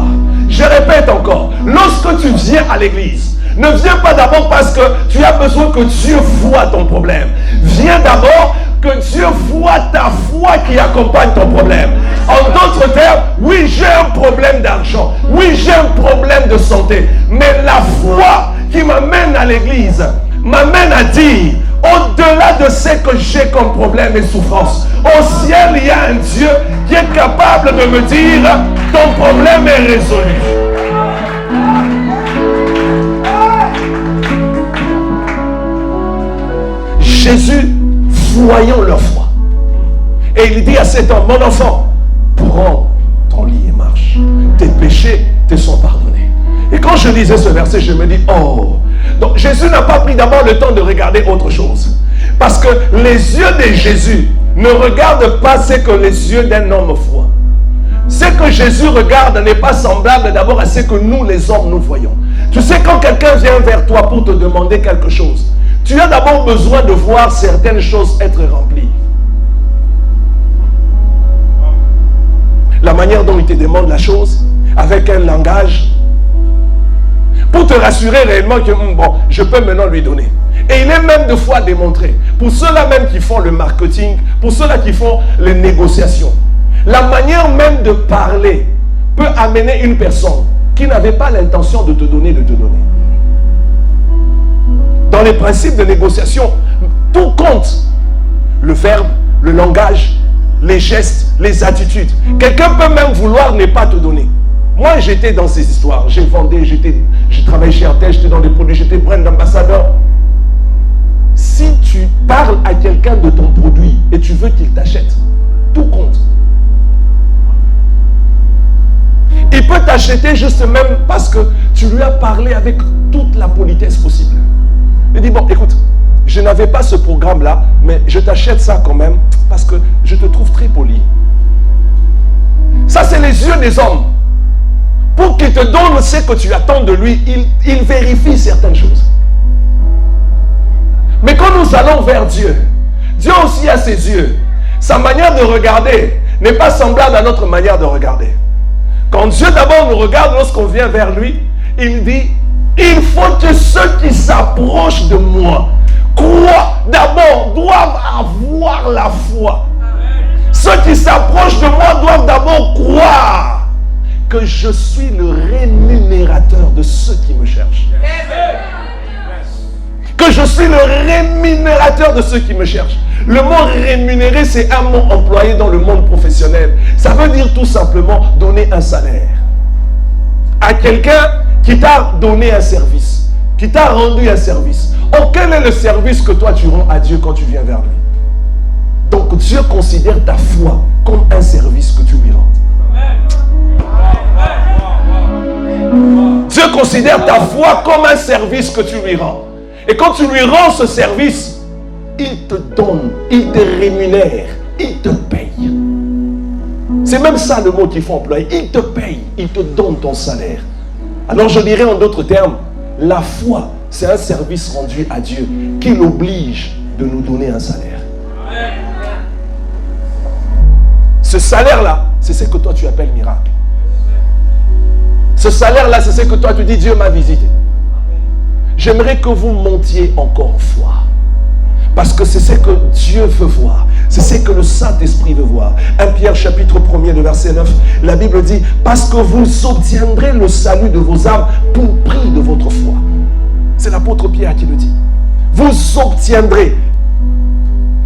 Je répète encore, lorsque tu viens à l'église, ne viens pas d'abord parce que tu as besoin que Dieu voit ton problème. Viens d'abord que Dieu voit ta foi qui accompagne ton problème. En d'autres termes, oui, j'ai un problème d'argent. Oui, j'ai un problème de santé. Mais la foi qui m'amène à l'église m'amène à dire, au-delà de ce que j'ai comme problème et souffrance, au ciel, il y a un Dieu qui est capable de me dire, ton problème est résolu. Jésus, voyant leur foi, et il dit à cet homme, mon enfant, prends ton lit et marche. Tes péchés te sont pardonnés. Et quand je lisais ce verset, je me dis, oh, donc Jésus n'a pas pris d'abord le temps de regarder autre chose. Parce que les yeux de Jésus ne regardent pas ce que les yeux d'un homme voient. Ce que Jésus regarde n'est pas semblable d'abord à ce que nous les hommes nous voyons. Tu sais, quand quelqu'un vient vers toi pour te demander quelque chose, tu as d'abord besoin de voir certaines choses être remplies. La manière dont il te demande la chose, avec un langage, pour te rassurer réellement que bon, je peux maintenant lui donner. Et il est même de fois démontré, pour ceux-là même qui font le marketing, pour ceux-là qui font les négociations, la manière même de parler peut amener une personne qui n'avait pas l'intention de te donner, de te donner. Dans les principes de négociation, tout compte. Le verbe, le langage, les gestes, les attitudes. Quelqu'un peut même vouloir ne pas te donner. Moi, j'étais dans ces histoires. J'ai vendu, j'ai travaillé chez RTL, j'étais dans des produits, j'étais brand ambassadeur. Si tu parles à quelqu'un de ton produit et tu veux qu'il t'achète, tout compte. Il peut t'acheter juste même parce que tu lui as parlé avec toute la politesse possible. Il dit, bon, écoute, je n'avais pas ce programme-là, mais je t'achète ça quand même parce que je te trouve très poli. Ça, c'est les yeux des hommes. Pour qu'il te donne ce que tu attends de lui, il vérifie certaines choses. Mais quand nous allons vers Dieu, Dieu aussi a ses yeux. Sa manière de regarder n'est pas semblable à notre manière de regarder. Quand Dieu d'abord nous regarde lorsqu'on vient vers lui, il dit, il faut que ceux qui s'approchent de moi croient d'abord, doivent avoir la foi. Ceux qui s'approchent de moi doivent d'abord croire que je suis le rémunérateur de ceux qui me cherchent. Que je suis le rémunérateur de ceux qui me cherchent. Le mot rémunérer, c'est un mot employé dans le monde professionnel. Ça veut dire tout simplement donner un salaire à quelqu'un qui t'a donné un service, qui t'a rendu un service. Oh, quel est le service que toi tu rends à Dieu quand tu viens vers lui? Donc Dieu considère ta foi comme un service que tu lui rends. Dieu considère ta foi comme un service que tu lui rends. Et quand tu lui rends ce service, il te donne, il te rémunère, il te paye. C'est même ça le mot qu'il faut employer. Il te paye, il te donne ton salaire. Alors je dirais en d'autres termes, la foi, c'est un service rendu à Dieu qui l'oblige de nous donner un salaire. Ce salaire-là, c'est ce que toi tu appelles miracle. Ce salaire-là, c'est ce que toi tu dis, Dieu m'a visité. J'aimerais que vous montiez encore en foi. Parce que c'est ce que Dieu veut voir. C'est ce que le Saint-Esprit veut voir. 1 Pierre chapitre 1er, le verset 9, la Bible dit, parce que vous obtiendrez le salut de vos âmes pour prix de votre foi. C'est l'apôtre Pierre qui le dit. Vous obtiendrez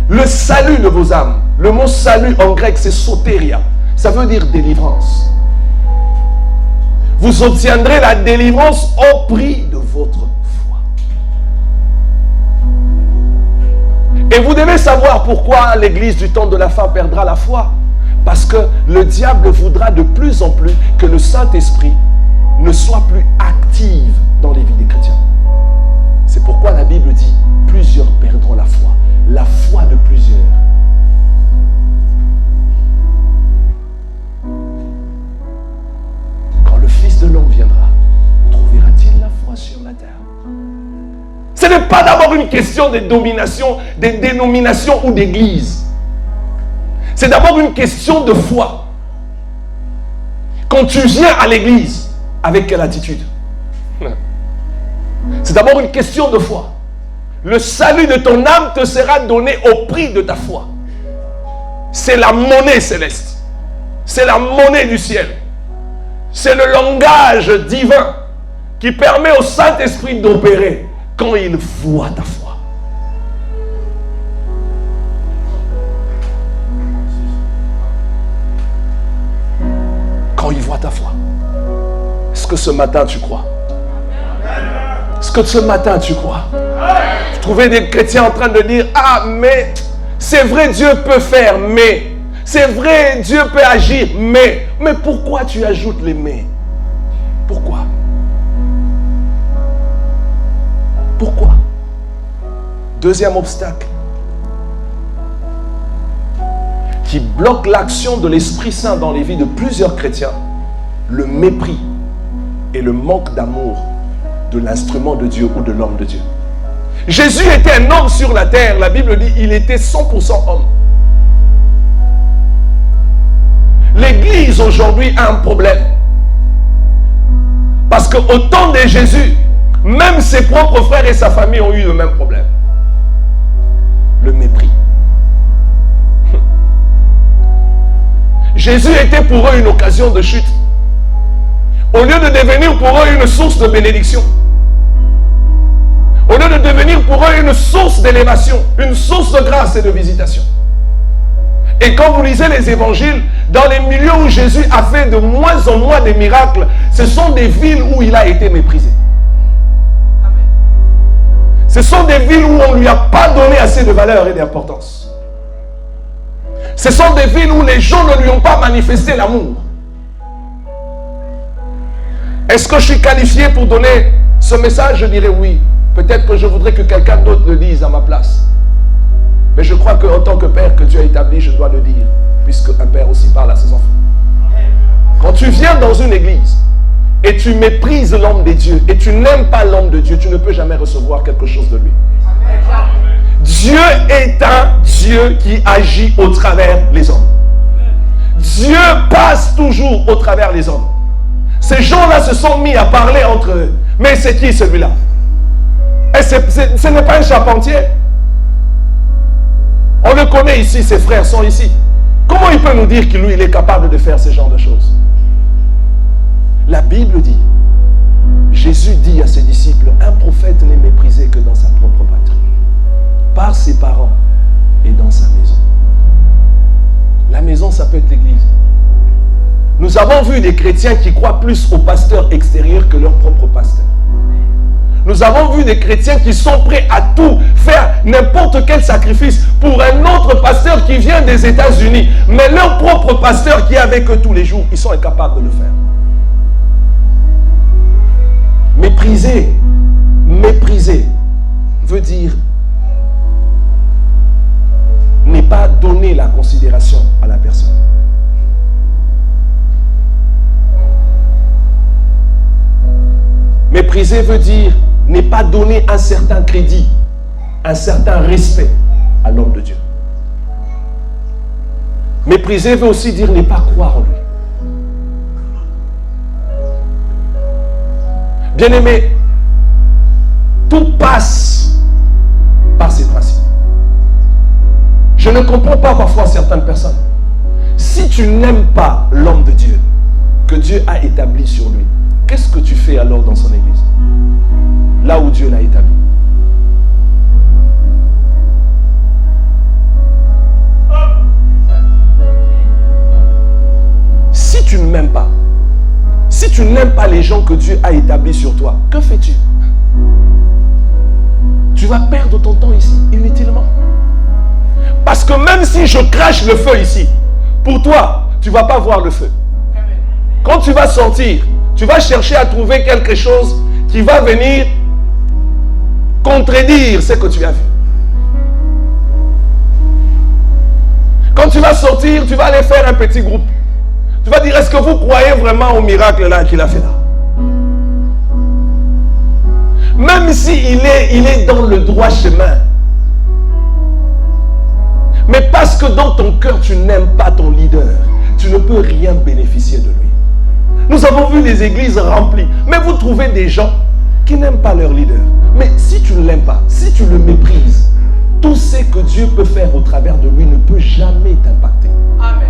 le salut de vos âmes. Le mot salut en grec, c'est sotéria. Ça veut dire délivrance. Vous obtiendrez la délivrance au prix de votre foi. Et vous devez savoir pourquoi l'église du temps de la fin perdra la foi. Parce que le diable voudra de plus en plus que le Saint-Esprit ne soit plus actif dans les vies des chrétiens. C'est pourquoi la Bible dit, plusieurs perdront la foi. La foi de plusieurs. Quand le Fils de l'homme viendra, trouvera-t-il la foi sur la terre? Ce n'est pas d'abord une question de domination, des dénominations ou d'église. C'est d'abord une question de foi. Quand tu viens à l'église, avec quelle attitude? C'est d'abord une question de foi. Le salut de ton âme te sera donné au prix de ta foi. C'est la monnaie céleste. C'est la monnaie du ciel. C'est le langage divin qui permet au Saint-Esprit d'opérer quand il voit ta foi. Quand il voit ta foi. Est-ce que ce matin tu crois? Est-ce que ce matin tu crois? Je trouvais des chrétiens en train de dire, ah mais c'est vrai Dieu peut faire, mais c'est vrai Dieu peut agir, mais pourquoi tu ajoutes les mais? Pourquoi? Pourquoi? Deuxième obstacle qui bloque l'action de l'Esprit Saint dans les vies de plusieurs chrétiens, le mépris et le manque d'amour de l'instrument de Dieu ou de l'homme de Dieu. Jésus était un homme sur la terre. La Bible dit il était 100% homme. L'Église aujourd'hui a un problème. Parce qu'au temps de Jésus, même ses propres frères et sa famille ont eu le même problème. Le mépris. Jésus était pour eux une occasion de chute. Au lieu de devenir pour eux une source de bénédiction. Au lieu de devenir pour eux une source d'élévation, une source de grâce et de visitation. Et quand vous lisez les évangiles, dans les milieux où Jésus a fait de moins en moins de miracles, ce sont des villes où il a été méprisé. Ce sont des villes où on ne lui a pas donné assez de valeur et d'importance. Ce sont des villes où les gens ne lui ont pas manifesté l'amour. Est-ce que je suis qualifié pour donner ce message? Je dirais oui. Peut-être que je voudrais que quelqu'un d'autre le dise à ma place. Mais je crois qu'en tant que père que Dieu a établi, je dois le dire. Puisque un père aussi parle à ses enfants. Quand tu viens dans une église et tu méprises l'homme de Dieu et tu n'aimes pas l'homme de Dieu, tu ne peux jamais recevoir quelque chose de lui. Dieu est un Dieu qui agit au travers les hommes. Dieu passe toujours au travers les hommes. Ces gens-là se sont mis à parler entre eux. Mais c'est qui celui-là? Et ce n'est pas un charpentier. On le connaît ici, ses frères sont ici. Comment il peut nous dire que lui, il est capable de faire ce genre de choses? La Bible dit, Jésus dit à ses disciples, un prophète n'est méprisé que dans sa propre patrie, par ses parents et dans sa maison. La maison, ça peut être l'église. Nous avons vu des chrétiens qui croient plus aux pasteurs extérieurs que leur propre pasteur. Nous avons vu des chrétiens qui sont prêts à tout faire, n'importe quel sacrifice pour un autre pasteur qui vient des États-Unis. Mais leur propre pasteur qui est avec eux tous les jours, ils sont incapables de le faire. Mépriser, mépriser veut dire ne pas donner la considération à la personne. Mépriser veut dire ne pas donner un certain crédit, un certain respect à l'homme de Dieu. Mépriser veut aussi dire ne pas croire en lui. Bien-aimé, tout passe par ces principes. Je ne comprends pas parfois certaines personnes. Si tu n'aimes pas l'homme de Dieu que Dieu a établi sur lui, qu'est-ce que tu fais alors dans son église? Là où Dieu l'a établi. Si tu ne m'aimes pas, si tu n'aimes pas les gens que Dieu a établis sur toi, que fais-tu? Tu vas perdre ton temps ici, inutilement. Parce que même si je crache le feu ici, pour toi, tu ne vas pas voir le feu. Quand tu vas sortir, tu vas chercher à trouver quelque chose qui va venir contredire ce que tu as vu. Quand tu vas sortir, tu vas aller faire un petit groupe. Tu vas dire, est-ce que vous croyez vraiment au miracle là qu'il a fait là? Même s'il est dans le droit chemin. Mais parce que dans ton cœur, tu n'aimes pas ton leader, tu ne peux rien bénéficier de lui. Nous avons vu des églises remplies. Mais vous trouvez des gens qui n'aiment pas leur leader. Mais si tu ne l'aimes pas, si tu le méprises, tout ce que Dieu peut faire au travers de lui ne peut jamais t'impacter. Amen.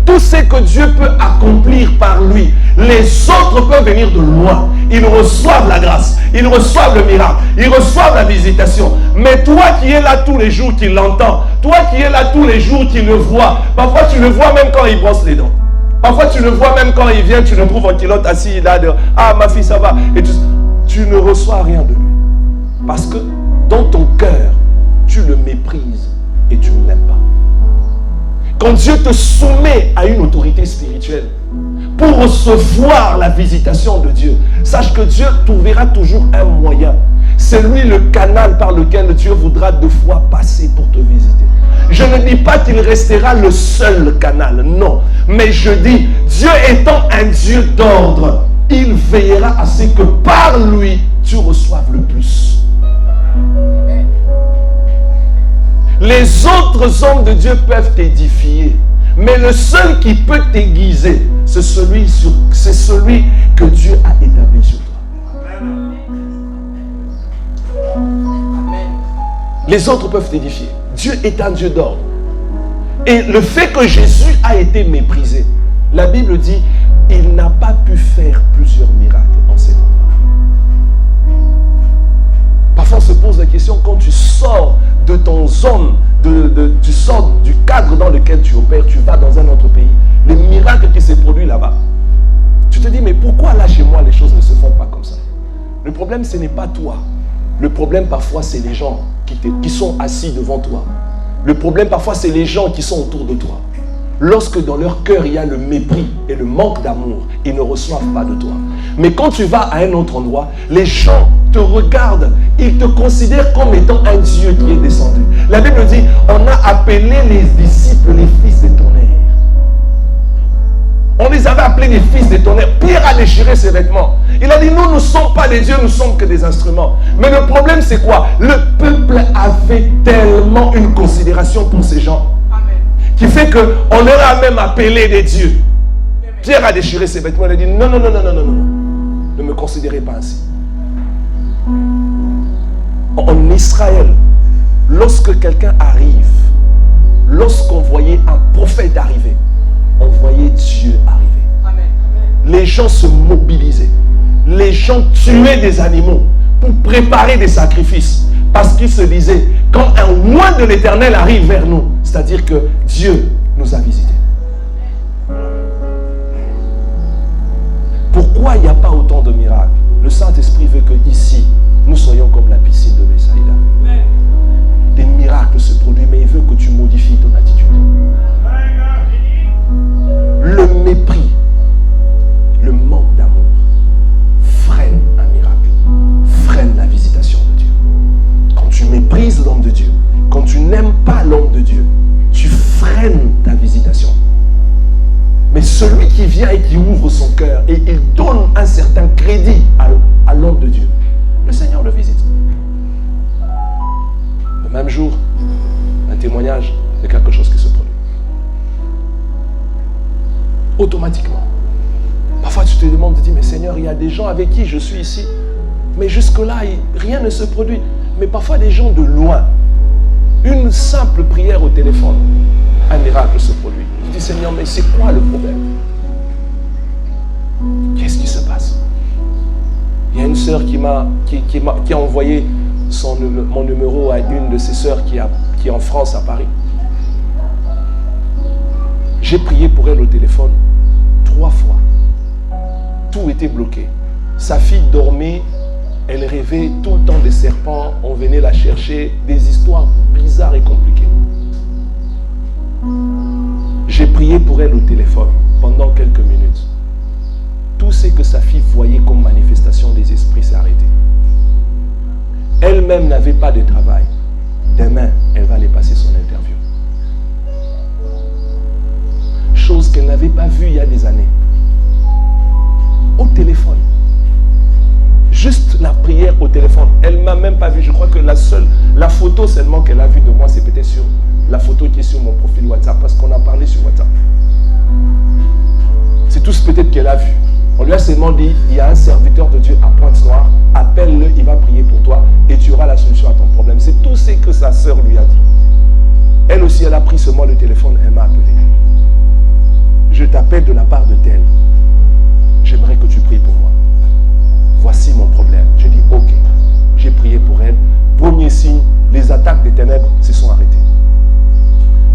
Tout ce que Dieu peut accomplir par lui, les autres peuvent venir de loin. Ils reçoivent la grâce, ils reçoivent le miracle, ils reçoivent la visitation. Mais toi qui es là tous les jours, qui l'entends, toi qui es là tous les jours, qui le vois, parfois tu le vois même quand il brosse les dents. Parfois tu le vois même quand il vient, tu le trouves en culotte assis là, ah ma fille ça va. Et tu ne reçois rien de lui. Parce que dans ton cœur, tu le méprises et tu ne l'aimes pas. Quand Dieu te soumet à une autorité spirituelle pour recevoir la visitation de Dieu, sache que Dieu trouvera toujours un moyen. C'est lui le canal par lequel Dieu voudra deux fois passer pour te visiter. Je ne dis pas qu'il restera le seul canal, non. Mais je dis, Dieu étant un Dieu d'ordre, il veillera à ce que par lui, tu reçoives le plus. Les autres hommes de Dieu peuvent t'édifier, mais le seul qui peut t'aiguiser, c'est celui que Dieu a établi sur toi. Les autres peuvent t'édifier. Dieu est un Dieu d'ordre. Et le fait que Jésus a été méprisé, la Bible dit, il n'a pas pu faire plusieurs miracles en cet endroit. Parfois on se pose la question, quand tu sors de ton zone, tu sors du cadre dans lequel tu opères, tu vas dans un autre pays, les miracles qui se produisent là-bas, tu te dis, mais pourquoi là chez moi les choses ne se font pas comme ça? Le problème ce n'est pas toi. Le problème parfois c'est les gens qui sont assis devant toi. Le problème parfois c'est les gens qui sont autour de toi. Lorsque dans leur cœur il y a le mépris et le manque d'amour, ils ne reçoivent pas de toi. Mais quand tu vas à un autre endroit, les gens te regardent, ils te considèrent comme étant un Dieu qui est descendu. La Bible dit, on a appelé les disciples les fils des tonnerres. On les avait appelés les fils des tonnerres. Pierre a déchiré ses vêtements. Il a dit, nous ne sommes pas des dieux, nous sommes que des instruments. Mais le problème c'est quoi? Le peuple avait tellement une considération pour ces gens. Qui fait qu'on leur a même appelé des dieux. Pierre a déchiré ses vêtements. Il a dit non, non, non, non, non, non, non. Ne me considérez pas ainsi. En Israël, lorsque quelqu'un arrive lorsqu'on voyait un prophète arriver, on voyait Dieu arriver. Amen. Les gens se mobilisaient. Les gens tuaient des animaux pour préparer des sacrifices. Parce qu'ils se disaient, quand un oint de l'Éternel arrive vers nous, c'est-à-dire que Dieu nous a visités. Pourquoi il n'y a pas autant de miracles? Le Saint-Esprit veut que ici, nous soyons comme la piscine de Bethsaïda. Des miracles se produisent, mais il veut que tu modifies ton attitude. Le mépris, le manque d'amour freine un miracle, freine la visitation de Dieu. Quand tu méprises l'homme de Dieu, quand tu n'aimes pas l'homme de Dieu, tu freines ta visitation. Mais celui qui vient et qui ouvre son cœur et il donne un certain crédit à l'homme de Dieu, le Seigneur le visite. Le même jour, un témoignage de quelque chose qui se produit. Automatiquement. Parfois tu te demandes, tu te dis, mais Seigneur, il y a des gens avec qui je suis ici, mais jusque-là, rien ne se produit. Mais parfois des gens de loin, une simple prière au téléphone, un miracle se produit. Tu dis, Seigneur, mais c'est quoi le problème? Qu'est-ce qui se passe? Il y a une sœur qui a envoyé mon numéro à une de ses sœurs qui est en France, à Paris. J'ai prié pour elle au téléphone 3 fois. Tout était bloqué. Sa fille dormait, elle rêvait tout le temps des serpents, on venait la chercher, des histoires bizarres et compliquées. J'ai prié pour elle au téléphone pendant quelques minutes. Tout ce que sa fille voyait comme manifestation des esprits s'est arrêté. Elle-même n'avait pas de travail. Demain, elle va aller passer son interview. Chose qu'elle n'avait pas vue il y a des années. Au téléphone. Juste la prière au téléphone. Elle ne m'a même pas vu. Je crois que la photo seulement qu'elle a vue de moi, c'est peut-être sur la photo qui est sur mon profil WhatsApp, parce qu'on a parlé sur WhatsApp. C'est tout ce peut-être qu'elle a vu. On lui a seulement dit, il y a un serviteur de Dieu à Pointe-Noire, appelle-le, il va prier pour toi et tu auras la solution à ton problème. C'est tout ce que sa sœur lui a dit. Elle aussi, elle a pris seulement le téléphone, elle m'a appelé. Je t'appelle de la part de tel. J'aimerais que tu pries pour moi. Voici mon problème. J'ai dit, ok. J'ai prié pour elle. Premier signe, les attaques des ténèbres se sont arrêtées.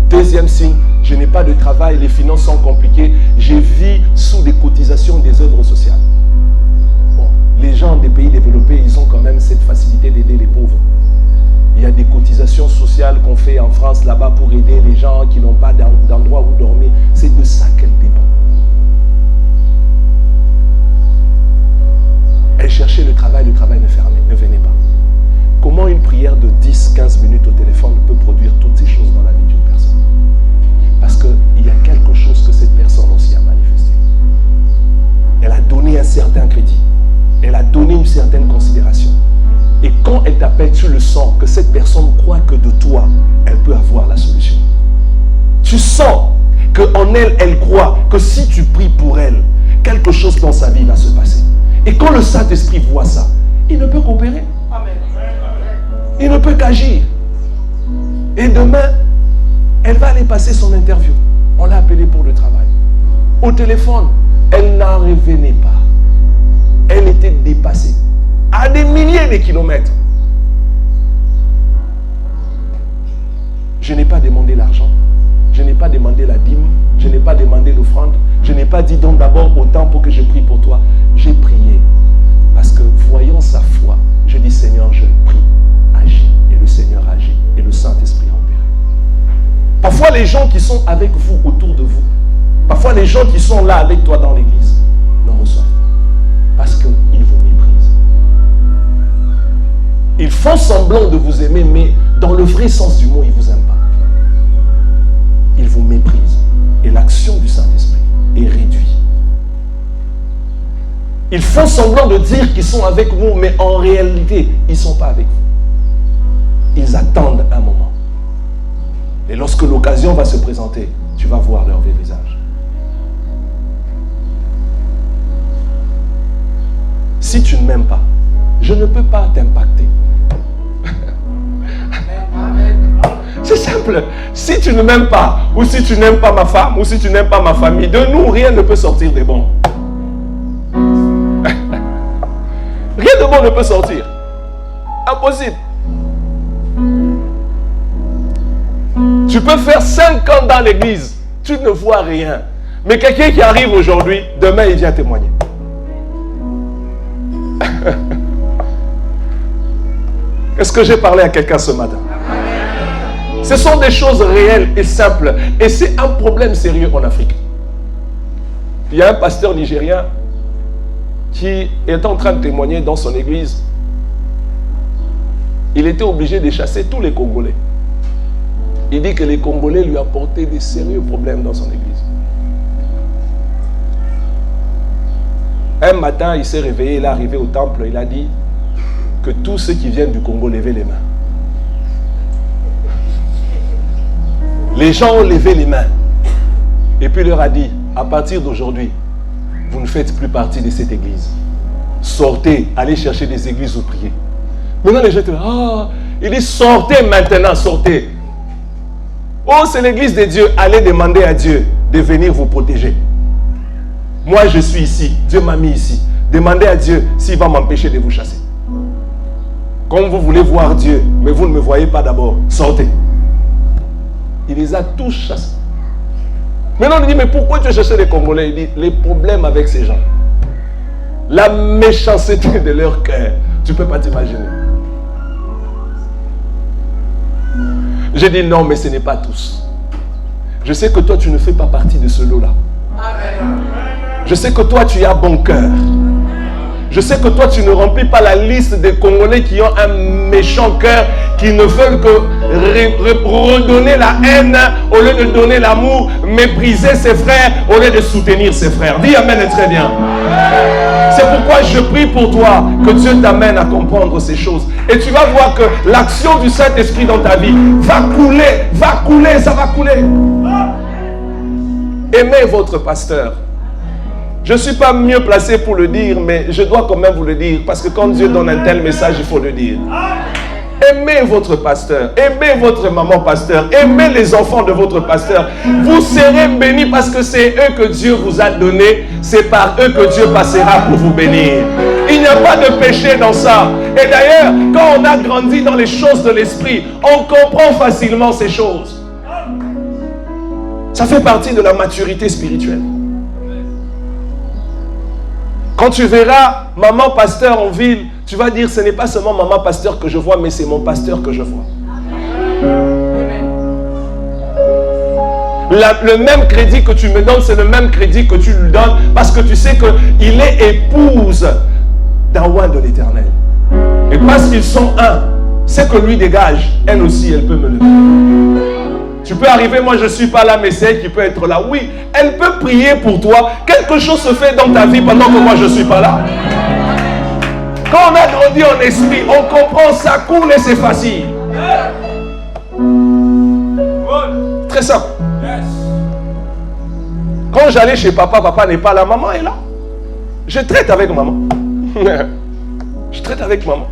Deuxième signe, je n'ai pas de travail, les finances sont compliquées, je vis sous des cotisations des œuvres sociales. Bon, les gens des pays développés, ils ont quand même cette facilité d'aider les pauvres. Il y a des cotisations sociales qu'on fait en France là-bas pour aider les gens qui n'ont pas d'endroit où dormir. C'est de ça qu'elle dépend. Elle cherchait le travail ne venait pas. Comment une prière de 10-15 minutes au téléphone peut produire toutes ces choses dans la vie d'une personne? Parce qu'il y a quelque chose que cette personne aussi a manifesté. Elle a donné un certain crédit. Elle a donné une certaine considération. Et quand elle t'appelle, tu le sens que cette personne croit que de toi, elle peut avoir la solution. Tu sens qu'en elle, elle croit que si tu pries pour elle, quelque chose dans sa vie va se passer. Et quand le Saint-Esprit voit ça, il ne peut qu'opérer. Amen. Il ne peut qu'agir. Et demain, elle va aller passer son interview. On l'a appelée pour le travail. Au téléphone, elle n'en revenait pas. Elle était dépassée. À des milliers de kilomètres. Je n'ai pas demandé l'argent. Je n'ai pas demandé la dîme. Je n'ai pas demandé l'offrande. Je n'ai pas dit donc d'abord autant pour que je prie pour toi. J'ai prié. Parce que voyant sa foi, je dis Seigneur, je prie. Agis. Et le Seigneur agit. Et le Saint-Esprit a opéré. Parfois les gens qui sont avec vous, autour de vous, parfois les gens qui sont là avec toi dans l'église, n'en reçoivent pas. Parce qu'ils vous méprisent. Ils font semblant de vous aimer, mais dans le vrai sens du mot, ils ne vous aiment pas. Ils vous méprisent. Et l'action du Saint-Esprit est réduite. Ils font semblant de dire qu'ils sont avec vous, mais en réalité, ils ne sont pas avec vous. Ils attendent un moment. Et lorsque l'occasion va se présenter, tu vas voir leur vrai visage. Si tu ne m'aimes pas, je ne peux pas t'impacter. C'est ça simple. Si tu ne m'aimes pas, ou si tu n'aimes pas ma femme, ou si tu n'aimes pas ma famille, de nous, rien ne peut sortir de bon. Rien de bon ne peut sortir. Impossible. Tu peux faire 5 ans dans l'église, tu ne vois rien. Mais quelqu'un qui arrive aujourd'hui, demain il vient témoigner. Est-ce que j'ai parlé à quelqu'un ce matin? Ce sont des choses réelles et simples. Et c'est un problème sérieux en Afrique. Il y a un pasteur nigérien qui est en train de témoigner dans son église. Il était obligé de chasser tous les Congolais. Il dit que les Congolais lui apportaient des sérieux problèmes dans son église. Un matin, il s'est réveillé, il est arrivé au temple, il a dit que tous ceux qui viennent du Congo levaient les mains. Les gens ont levé les mains. Et puis il leur a dit, à partir d'aujourd'hui, vous ne faites plus partie de cette église. Sortez, allez chercher des églises où prier. Maintenant les gens étaient là, ah, il dit sortez maintenant, sortez. Oh, c'est l'église de Dieu, allez demander à Dieu de venir vous protéger. Moi je suis ici, Dieu m'a mis ici. Demandez à Dieu s'il va m'empêcher de vous chasser. Comme vous voulez voir Dieu, mais vous ne me voyez pas d'abord, sortez. Il les a tous chassés. Maintenant on lui dit, mais pourquoi tu as chassé les Congolais? Il dit, les problèmes avec ces gens, la méchanceté de leur cœur, tu ne peux pas t'imaginer. J'ai dit non, mais ce n'est pas tous. Je sais que toi, tu ne fais pas partie de ce lot-là. Je sais que toi, tu as bon cœur. Je sais que toi, tu ne remplis pas la liste des Congolais qui ont un méchant cœur, qui ne veulent que redonner la haine au lieu de donner l'amour, mépriser ses frères au lieu de soutenir ses frères. Dis amen et très bien. C'est pourquoi je prie pour toi que Dieu t'amène à comprendre ces choses. Et tu vas voir que l'action du Saint-Esprit dans ta vie va couler, ça va couler. Aimez votre pasteur. Je ne suis pas mieux placé pour le dire, mais je dois quand même vous le dire, parce que quand Dieu donne un tel message, il faut le dire. Aimez votre pasteur, aimez votre maman pasteur, aimez les enfants de votre pasteur. Vous serez bénis parce que c'est eux que Dieu vous a donné, c'est par eux que Dieu passera pour vous bénir. Il n'y a pas de péché dans ça. Et d'ailleurs, quand on a grandi dans les choses de l'esprit, on comprend facilement ces choses. Ça fait partie de la maturité spirituelle. Quand tu verras maman pasteur en ville, tu vas dire, ce n'est pas seulement maman pasteur que je vois, mais c'est mon pasteur que je vois. Le même crédit que tu me donnes, c'est le même crédit que tu lui donnes, parce que tu sais qu'il est épouse d'un roi de l'Éternel. Et parce qu'ils sont un, ce que lui dégage, elle aussi, elle peut me lever. Tu peux arriver, moi je ne suis pas là, mais c'est elle qui peut être là. Oui, elle peut prier pour toi. Quelque chose se fait dans ta vie pendant que moi je ne suis pas là. Quand on a grandi en esprit, on comprend, ça coule et c'est facile. Très simple. Quand j'allais chez papa, papa n'est pas là, maman est là. Je traite avec maman. Je traite avec maman.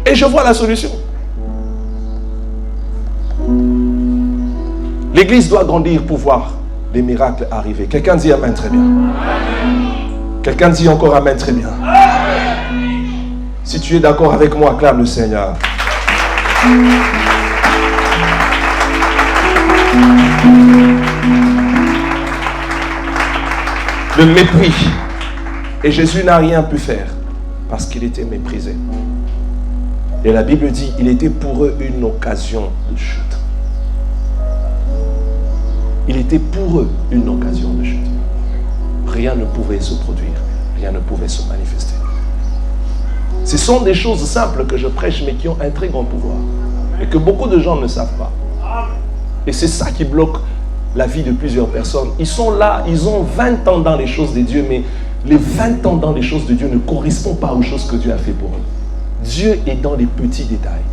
Et je vois la solution. L'église doit grandir pour voir les miracles arriver. Quelqu'un dit amen très bien. Quelqu'un dit encore amen très bien. Si tu es d'accord avec moi, acclame le Seigneur. Le mépris. Et Jésus n'a rien pu faire parce qu'il était méprisé. Et la Bible dit, il était pour eux une occasion de chute. Il était pour eux une occasion de chute. Rien ne pouvait se produire, rien ne pouvait se manifester. Ce sont des choses simples que je prêche, mais qui ont un très grand pouvoir. Et que beaucoup de gens ne savent pas. Et c'est ça qui bloque la vie de plusieurs personnes. Ils sont là, ils ont 20 ans dans les choses de Dieu, mais les 20 ans dans les choses de Dieu ne correspondent pas aux choses que Dieu a fait pour eux. Dieu est dans les petits détails.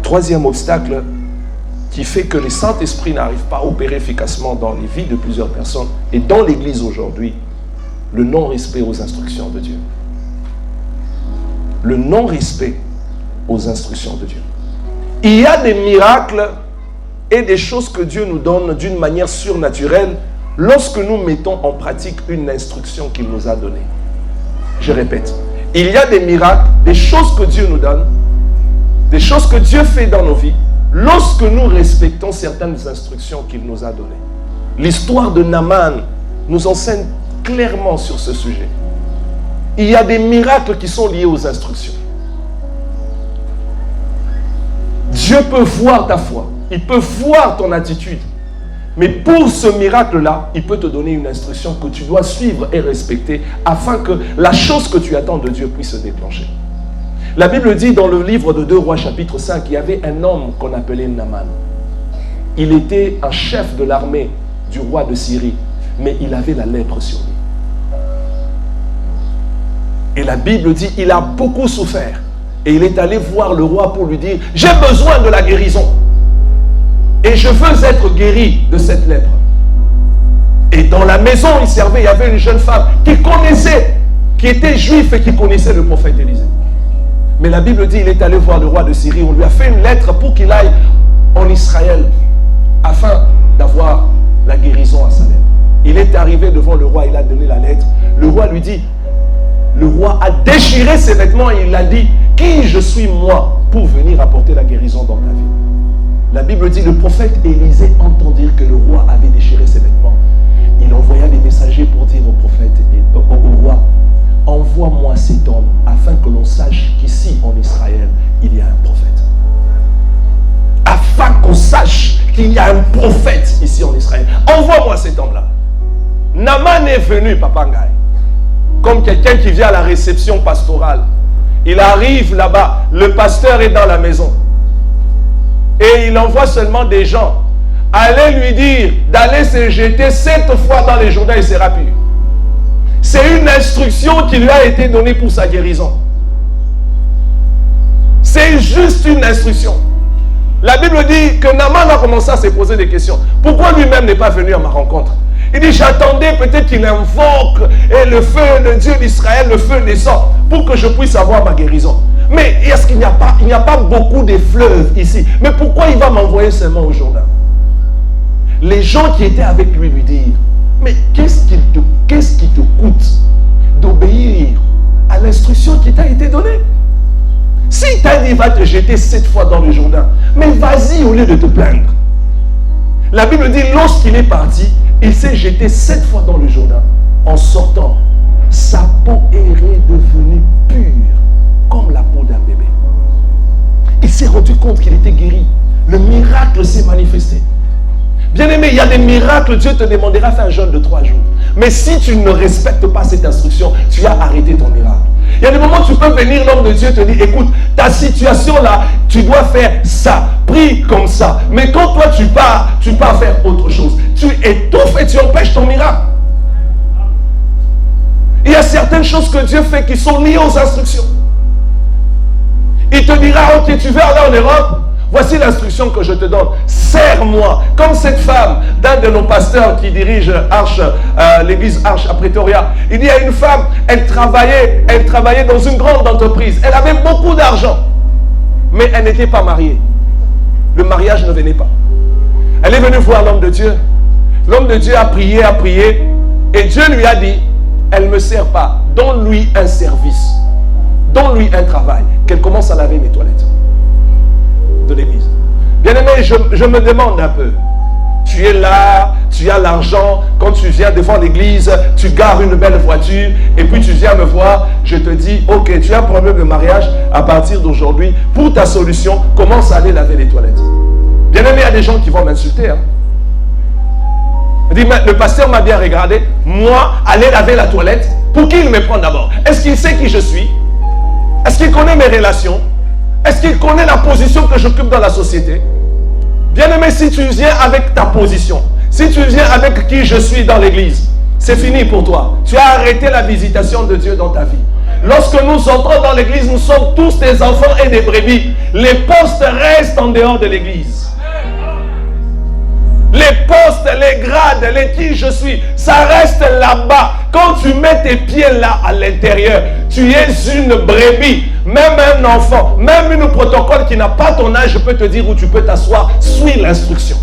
Troisième obstacle qui fait que le Saint-Esprit n'arrive pas à opérer efficacement dans les vies de plusieurs personnes et dans l'Église aujourd'hui, le non-respect aux instructions de Dieu. Le non-respect aux instructions de Dieu. Il y a des miracles et des choses que Dieu nous donne d'une manière surnaturelle lorsque nous mettons en pratique une instruction qu'il nous a donnée. Je répète, il y a des miracles, des choses que Dieu nous donne, des choses que Dieu fait dans nos vies, lorsque nous respectons certaines instructions qu'il nous a données. L'histoire de Naaman nous enseigne clairement sur ce sujet. Il y a des miracles qui sont liés aux instructions. Dieu peut voir ta foi, il peut voir ton attitude, mais pour ce miracle-là, il peut te donner une instruction que tu dois suivre et respecter afin que la chose que tu attends de Dieu puisse se déclencher. La Bible dit dans le livre de 2 Rois chapitre 5, il y avait un homme qu'on appelait Naaman. Il était un chef de l'armée du roi de Syrie, mais il avait la lèpre sur lui. Et la Bible dit, il a beaucoup souffert. Et il est allé voir le roi pour lui dire, j'ai besoin de la guérison. Et je veux être guéri de cette lèpre. Et dans la maison où il servait, il y avait une jeune femme qui connaissait, qui était juif et qui connaissait le prophète Élisée. Mais la Bible dit, il est allé voir le roi de Syrie. On lui a fait une lettre pour qu'il aille en Israël afin d'avoir la guérison à sa lèpre. Il est arrivé devant le roi, il a donné la lettre. Le roi lui dit, le roi a déchiré ses vêtements et il a dit, qui je suis moi pour venir apporter la guérison dans ta vie? La Bible dit, le prophète Élisée entend dire que le roi avait déchiré ses vêtements. Il envoya des messagers pour dire au prophète et au roi, envoie-moi cet homme afin que l'on sache qu'ici en Israël, il y a un prophète. Afin qu'on sache qu'il y a un prophète ici en Israël. Envoie-moi cet homme-là. Naaman est venu, Papa Ngaï, comme quelqu'un qui vient à la réception pastorale. Il arrive là-bas, le pasteur est dans la maison. Et il envoie seulement des gens. Allez lui dire d'aller se jeter 7 fois dans les Jourdains, il sera pur. C'est une instruction qui lui a été donnée pour sa guérison. C'est juste une instruction. La Bible dit que Naaman a commencé à se poser des questions. Pourquoi lui-même n'est pas venu à ma rencontre? Il dit, j'attendais peut-être qu'il invoque le feu de Dieu d'Israël, le feu descend, pour que je puisse avoir ma guérison. Mais est-ce qu'il n'y a pas beaucoup de fleuves ici? Mais pourquoi il va m'envoyer seulement au Jourdain? Les gens qui étaient avec lui disent, mais qu'est-ce qui te coûte d'obéir à l'instruction qui t'a été donnée? Si t'a dit, va te jeter 7 fois dans le Jourdain, mais vas-y au lieu de te plaindre. La Bible dit, lorsqu'il est parti, il s'est jeté 7 fois dans le Jourdain. En sortant, sa peau est redevenue pure, comme la peau d'un bébé. Il s'est rendu compte qu'il était guéri. Le miracle s'est manifesté. Bien-aimé, il y a des miracles, Dieu te demandera de faire un jeûne de 3 jours. Mais si tu ne respectes pas cette instruction, tu as arrêté ton miracle. Il y a des moments où tu peux venir, l'homme de Dieu te dit, écoute, ta situation là, tu dois faire ça, prie comme ça. Mais quand toi tu pars faire autre chose. Tu étouffes et tu empêches ton miracle. Il y a certaines choses que Dieu fait qui sont liées aux instructions. Il te dira, ok, tu veux aller en Europe? Voici l'instruction que je te donne. Sers-moi. Comme cette femme d'un de nos pasteurs qui dirige l'église Arche à Pretoria. Il dit à une femme, elle travaillait dans une grande entreprise. Elle avait beaucoup d'argent. Mais elle n'était pas mariée. Le mariage ne venait pas. Elle est venue voir l'homme de Dieu. L'homme de Dieu a prié. Et Dieu lui a dit, elle ne me sert pas. Donne-lui un service. Donne-lui un travail. Qu'elle commence à laver mes toilettes de l'église. Bien-aimé, je me demande un peu. Tu es là, tu as l'argent. Quand tu viens devant l'église, tu gares une belle voiture. Et puis tu viens me voir. Je te dis, ok, tu as un problème de mariage. À partir d'aujourd'hui, pour ta solution, commence à aller laver les toilettes. Bien-aimé, il y a des gens qui vont m'insulter. Il dit, mais le pasteur m'a bien regardé. Moi, aller laver la toilette, pour qui il me prend d'abord? Est-ce qu'il sait qui je suis? Est-ce qu'il connaît mes relations? Est-ce qu'il connaît la position que j'occupe dans la société? Bien-aimé, si tu viens avec ta position, si tu viens avec qui je suis dans l'église, c'est fini pour toi. Tu as arrêté la visitation de Dieu dans ta vie. Lorsque nous entrons dans l'église, nous sommes tous des enfants et des brebis. Les postes restent en dehors de l'église. Les postes, les grades, les qui je suis, ça reste là-bas. Quand tu mets tes pieds là à l'intérieur, tu es une brebis. Même un enfant, même une protocole qui n'a pas ton âge, je peux te dire où tu peux t'asseoir. Suis l'instruction.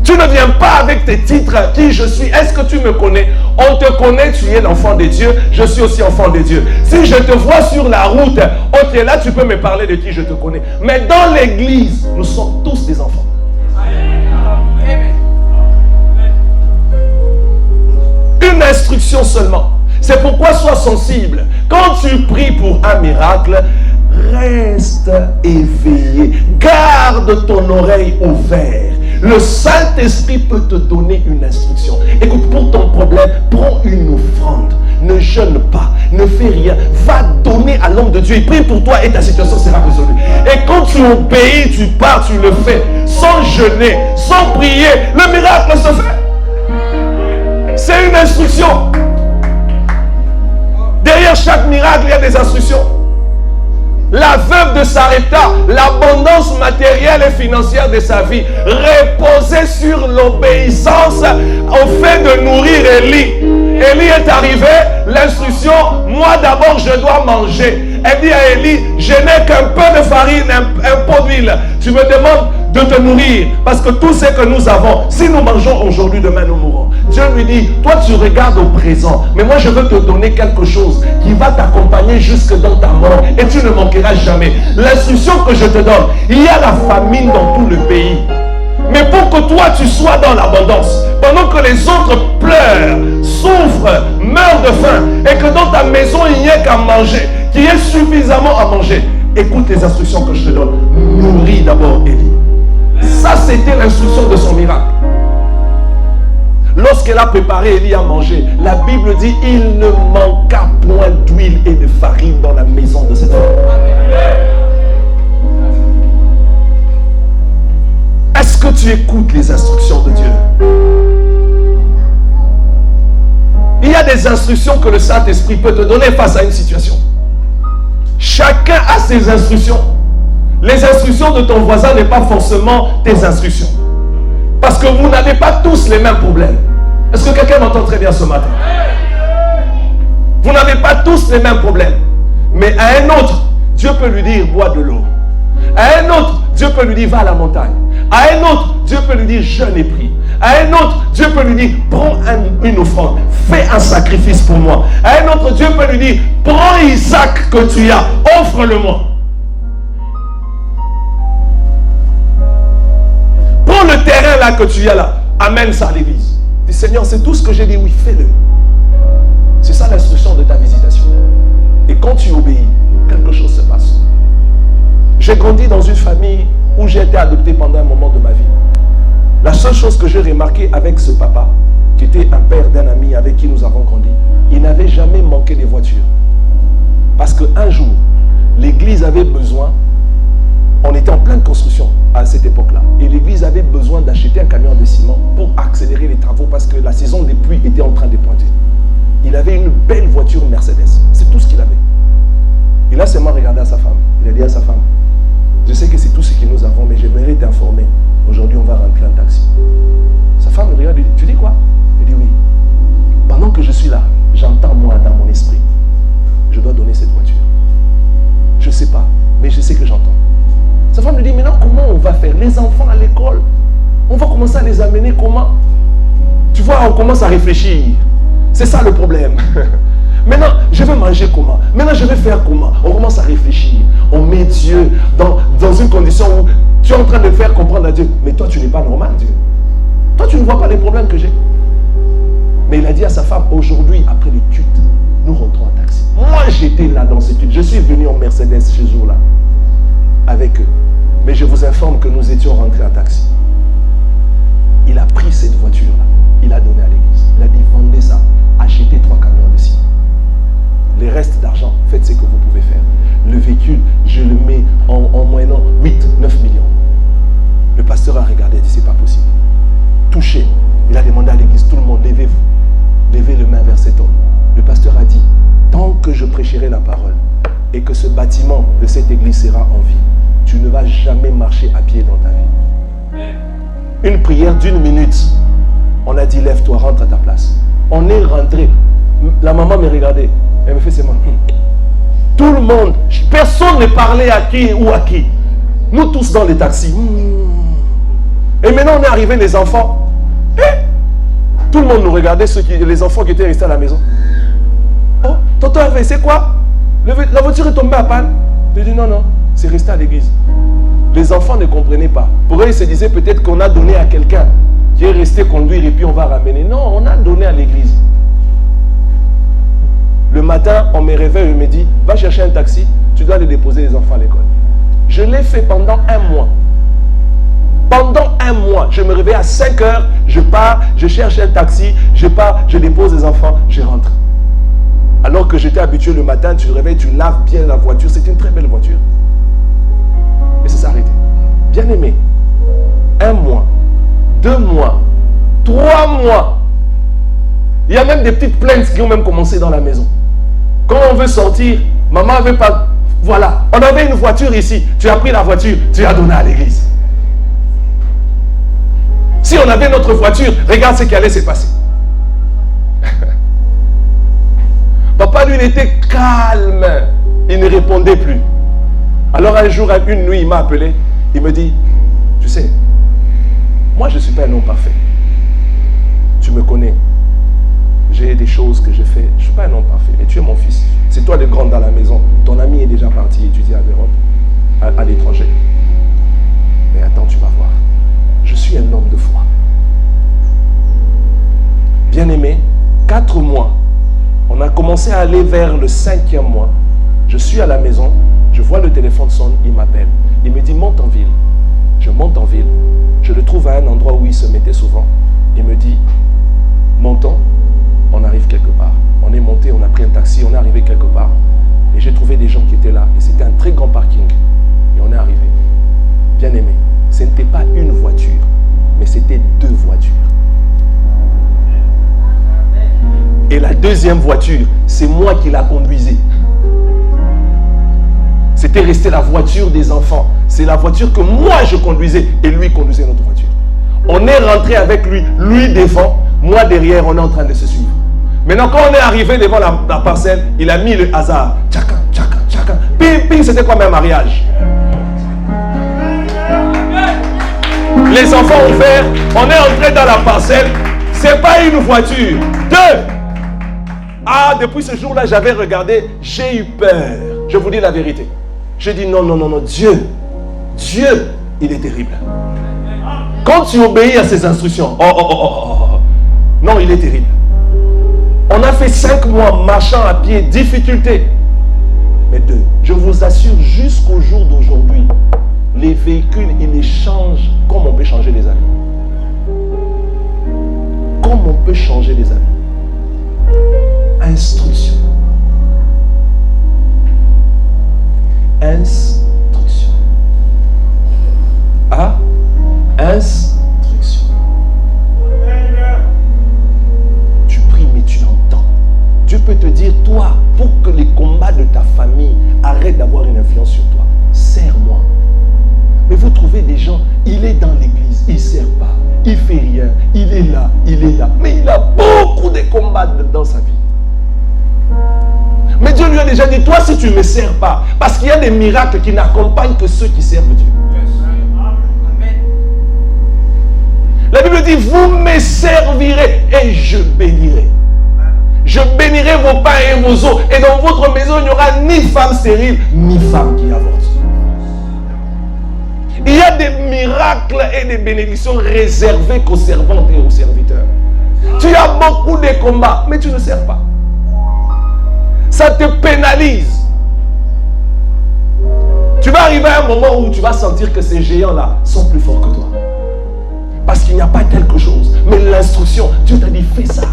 Tu ne viens pas avec tes titres, qui je suis, est-ce que tu me connais? On te connaît, tu es l'enfant de Dieu, je suis aussi enfant de Dieu. Si je te vois sur la route, ok, là tu peux me parler de qui je te connais. Mais dans l'église, nous sommes tous des enfants. Une instruction seulement. C'est pourquoi sois sensible. Quand tu pries pour un miracle, reste éveillé. Garde ton oreille ouverte. Le Saint-Esprit peut te donner une instruction. Écoute, pour ton problème, prends une offrande. Ne jeûne pas, ne fais rien. Va donner à l'homme de Dieu. Il prie pour toi et ta situation sera résolue. Et quand tu obéis, tu pars, tu le fais. Sans jeûner, sans prier, le miracle se fait. C'est une instruction. Derrière chaque miracle, il y a des instructions. La veuve de Sarepta, l'abondance matérielle et financière de sa vie reposait sur l'obéissance au fait de nourrir Élie. Élie est arrivé, l'instruction, moi d'abord je dois manger. Elle dit à Élie, je n'ai qu'un peu de farine, un pot d'huile. Tu me demandes de te nourrir, parce que tout ce que nous avons, si nous mangeons aujourd'hui, demain nous mourrons. Dieu lui dit, toi tu regardes au présent, mais moi je veux te donner quelque chose qui va t'accompagner jusque dans ta mort et tu ne manqueras jamais. L'instruction que je te donne, il y a la famine dans tout le pays. Mais pour que toi tu sois dans l'abondance, pendant que les autres pleurent, souffrent, meurent de faim, et que dans ta maison il n'y ait qu'à manger, qu'il y ait suffisamment à manger, écoute les instructions que je te donne. Nourris d'abord Élie. Ça c'était l'instruction de son miracle. Lorsqu'elle a préparé Élie à manger, la Bible dit il ne manqua point d'huile et de farine dans la maison de cette femme. Est-ce que tu écoutes les instructions de Dieu? Il y a des instructions que le Saint-Esprit peut te donner face à une situation. Chacun a ses instructions. Les instructions de ton voisin n'est pas forcément tes instructions. Parce que vous n'avez pas tous les mêmes problèmes. Est-ce que quelqu'un m'entend très bien ce matin? Vous n'avez pas tous les mêmes problèmes. Mais à un autre, Dieu peut lui dire bois de l'eau. À un autre, Dieu peut lui dire va à la montagne. À un autre, Dieu peut lui dire jeûne et prie. À un autre, Dieu peut lui dire prends une offrande, fais un sacrifice pour moi. À un autre, Dieu peut lui dire prends Isaac que tu as, offre-le-moi. Prends le terrain là que tu as là, amène ça à l'église. Dis Seigneur, c'est tout ce que j'ai dit, oui, fais-le. C'est ça l'instruction de ta visitation. Et quand tu obéis, quelque chose se passe. J'ai grandi dans une famille où j'ai été adopté pendant un moment de ma vie. La seule chose que j'ai remarqué avec ce papa, qui était un père d'un ami avec qui nous avons grandi, il n'avait jamais manqué de voitures. Parce qu'un jour, l'église avait besoin, on était en pleine construction à cette époque-là, et l'église avait besoin d'acheter un camion de ciment pour accélérer les travaux parce que la saison des pluies était en train de pointer. Il avait une belle voiture Mercedes, c'est tout ce qu'il avait. Il a seulement regardé à sa femme, il a dit à sa femme, je sais que c'est tout ce que nous avons, mais j'aimerais t'informer. Aujourd'hui, on va rentrer en taxi. Sa femme le regarde et dit, tu dis quoi? Il dit oui. Pendant que je suis là, j'entends moi dans mon esprit, je dois donner cette voiture. Je ne sais pas, mais je sais que j'entends. Sa femme lui dit, maintenant comment on va faire? Les enfants à l'école, on va commencer à les amener comment? Tu vois, on commence à réfléchir. C'est ça le problème. Maintenant, je vais manger comment? Maintenant, je vais faire comment? On commence à réfléchir. On met Dieu dans une condition où tu es en train de faire comprendre à Dieu. Mais toi, tu n'es pas normal, Dieu. Toi, tu ne vois pas les problèmes que j'ai. Mais il a dit à sa femme, aujourd'hui, après le culte, nous rentrons en taxi. Moi, j'étais là dans ce culte. Je suis venu en Mercedes ce jour-là, avec eux. Mais je vous informe que nous étions rentrés en taxi. Il a pris cette voiture-là. Il a donné à l'église. Il a dit, vendez ça. Achetez 3 camions de ciment. Les restes d'argent, faites ce que vous pouvez faire. Le véhicule, je le mets en moyennant 8-9 millions. Le pasteur a regardé et dit, c'est pas possible. Touché. Il a demandé à l'église, tout le monde, levez-vous. Levez le main vers cet homme. Le pasteur a dit, tant que je prêcherai la parole et que ce bâtiment de cette église sera en vie, tu ne vas jamais marcher à pied dans ta vie. Une prière d'1 minute. On a dit, lève-toi, rentre à ta place. On est rentré. La maman me regardait. Elle me fait ses mains. Tout le monde, personne ne parlait à qui ou à qui. Nous tous dans les taxis. Et maintenant, on est arrivé, les enfants. Tout le monde nous regardait, les enfants qui étaient restés à la maison. Oh, tonton Hervé, c'est quoi? La voiture est tombée à panne. Je dis non, c'est resté à l'église. Les enfants ne comprenaient pas. Pour eux, ils se disaient peut-être qu'on a donné à quelqu'un qui est resté conduire et puis on va ramener. Non, on a donné à l'église. Le matin, on me réveille et me dit, va chercher un taxi, tu dois aller déposer les enfants à l'école. Je l'ai fait pendant 1 mois. Pendant 1 mois, je me réveille à 5 heures, je pars, je cherche un taxi, je pars, je dépose les enfants, je rentre. Alors que j'étais habitué le matin, tu te réveilles, tu laves bien la voiture, c'était une très belle voiture. Et ça s'est arrêté. Bien aimé, 1 mois, 2 mois, 3 mois. Il y a même des petites plaintes qui ont même commencé dans la maison. Quand on veut sortir, maman avait pas... Voilà, on avait une voiture ici. Tu as pris la voiture, tu as donné à l'église. Si on avait notre voiture, regarde ce qui allait se passer. Papa, lui, il était calme. Il ne répondait plus. Alors un jour, une nuit, il m'a appelé. Il me dit, tu sais, moi, je ne suis pas un homme parfait. Tu me connais. J'ai des choses que je fais. Je ne suis pas un homme parfait, mais tu es mon fils. C'est toi le grand dans la maison. Ton ami est déjà parti étudier à l'Europe, à l'étranger. Mais attends, tu vas voir. Je suis un homme de foi. Bien-aimé, 4 mois. On a commencé à aller vers le 5e mois. Je suis à la maison. Je vois le téléphone sonne. Il m'appelle. Il me dit, monte en ville. Je monte en ville. Je le trouve à un endroit où il se mettait souvent. Il me dit, montons. On arrive quelque part. On est monté, on a pris un taxi, on est arrivé quelque part. Et j'ai trouvé des gens qui étaient là. Et c'était un très grand parking. Et on est arrivé. Bien aimé, ce n'était pas une voiture, mais c'était 2 voitures. Et la 2e voiture, c'est moi qui la conduisais. C'était resté la voiture des enfants. C'est la voiture que moi je conduisais et lui conduisait notre voiture. On est rentré avec lui, lui devant, moi derrière, on est en train de se suivre. Maintenant, quand on est arrivé devant la parcelle, il a mis le hasard. Tchaka, tchaka, tchaka. Ping, ping, c'était comme un mariage. Les enfants ont fait, on est entré dans la parcelle. C'est pas une voiture. 2. Ah, depuis ce jour-là, j'avais regardé, j'ai eu peur. Je vous dis la vérité. J'ai dit non, Dieu, il est terrible. Quand tu obéis à ses instructions, non, il est terrible. On a fait 5 mois marchant à pied, difficulté. Mais 2, je vous assure, jusqu'au jour d'aujourd'hui, les véhicules, ils les changent comme on peut changer les amis. Comme on peut changer les amis. Instruction. Instruction. Instruction. Tu pries, mais tu entends. Dieu peut te dire, toi, pour que les combats de ta famille arrêtent d'avoir une influence sur toi, sers-moi. Mais vous trouvez des gens, il est dans l'église, il ne sert pas, il ne fait rien, il est là, mais il a beaucoup de combats dans sa vie. Mais Dieu lui a déjà dit, toi si tu ne me sers pas, parce qu'il y a des miracles qui n'accompagnent que ceux qui servent Dieu. La Bible dit, vous me servirez et je bénirai. Je bénirai vos pains et vos eaux. Et dans votre maison, il n'y aura ni femme stérile, ni femme qui avorte. Il y a des miracles et des bénédictions réservées qu'aux servantes et aux serviteurs. Tu as beaucoup de combats, mais tu ne sers pas. Ça te pénalise. Tu vas arriver à un moment où tu vas sentir que ces géants-là sont plus forts que toi. Parce qu'il n'y a pas quelque chose. Mais l'instruction, Dieu t'a dit, fais ça.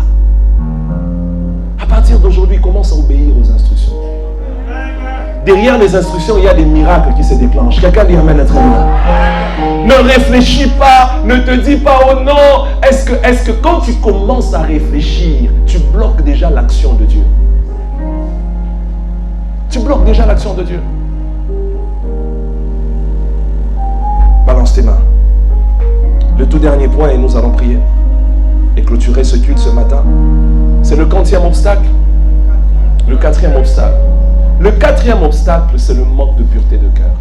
À partir d'aujourd'hui, commence à obéir aux instructions. Derrière les instructions, il y a des miracles qui se déclenchent. Quelqu'un dit amen à très bien. Ne réfléchis pas, ne te dis pas oh non. Est-ce que quand tu commences à réfléchir, tu bloques déjà l'action de Dieu? Tu bloques déjà l'action de Dieu. Balance tes mains. Le tout dernier point, et nous allons prier et clôturer ce culte ce matin, c'est le 4e obstacle. Le 4e obstacle. Le 4e obstacle, c'est le manque de pureté de cœur.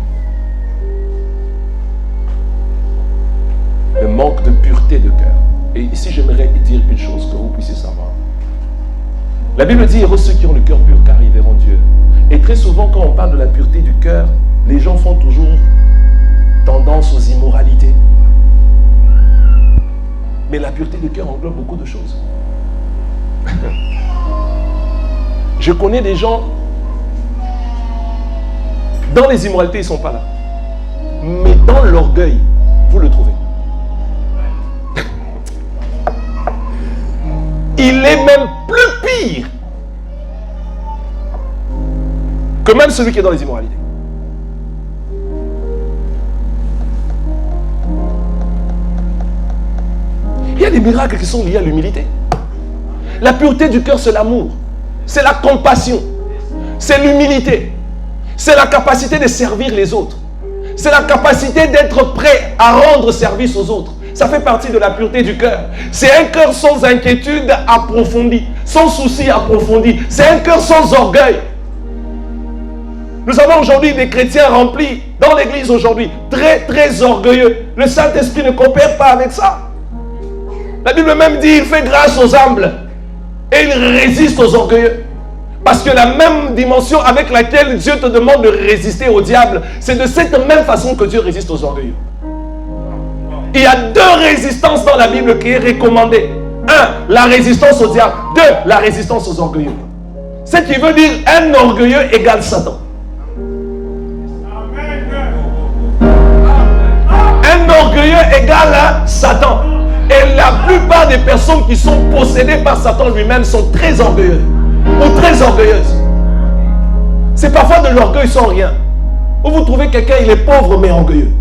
Le manque de pureté de cœur. Et ici, j'aimerais dire une chose que vous puissiez savoir. La Bible dit, heureux ceux qui ont le cœur pur, car ils verront Dieu. Et très souvent, quand on parle de la pureté du cœur, les gens font toujours tendance aux immoralités. Mais la pureté du cœur englobe beaucoup de choses. Je connais des gens, dans les immoralités, ils ne sont pas là. Mais dans l'orgueil, vous le trouvez. Il est même plus pire que même celui qui est dans les immoralités. Il y a des miracles qui sont liés à l'humilité. La pureté du cœur, c'est l'amour. C'est la compassion. C'est l'humilité. C'est la capacité de servir les autres. C'est la capacité d'être prêt à rendre service aux autres. Ça fait partie de la pureté du cœur. C'est un cœur sans inquiétude approfondie, sans souci approfondi. C'est un cœur sans orgueil. Nous avons aujourd'hui des chrétiens remplis dans l'église aujourd'hui, très très orgueilleux. Le Saint-Esprit ne coopère pas avec ça. La Bible même dit, il fait grâce aux humbles et il résiste aux orgueilleux. Parce que la même dimension avec laquelle Dieu te demande de résister au diable, c'est de cette même façon que Dieu résiste aux orgueilleux. Il y a 2 résistances dans la Bible qui est recommandée. 1, la résistance au diable. 2, la résistance aux orgueilleux. Ce qui veut dire un orgueilleux égale Satan. Un orgueilleux égale Satan. Et la plupart des personnes qui sont possédées par Satan lui-même sont très orgueilleuses ou très orgueilleuses. C'est parfois de l'orgueil sans rien. Où vous trouvez quelqu'un, il est pauvre mais orgueilleux.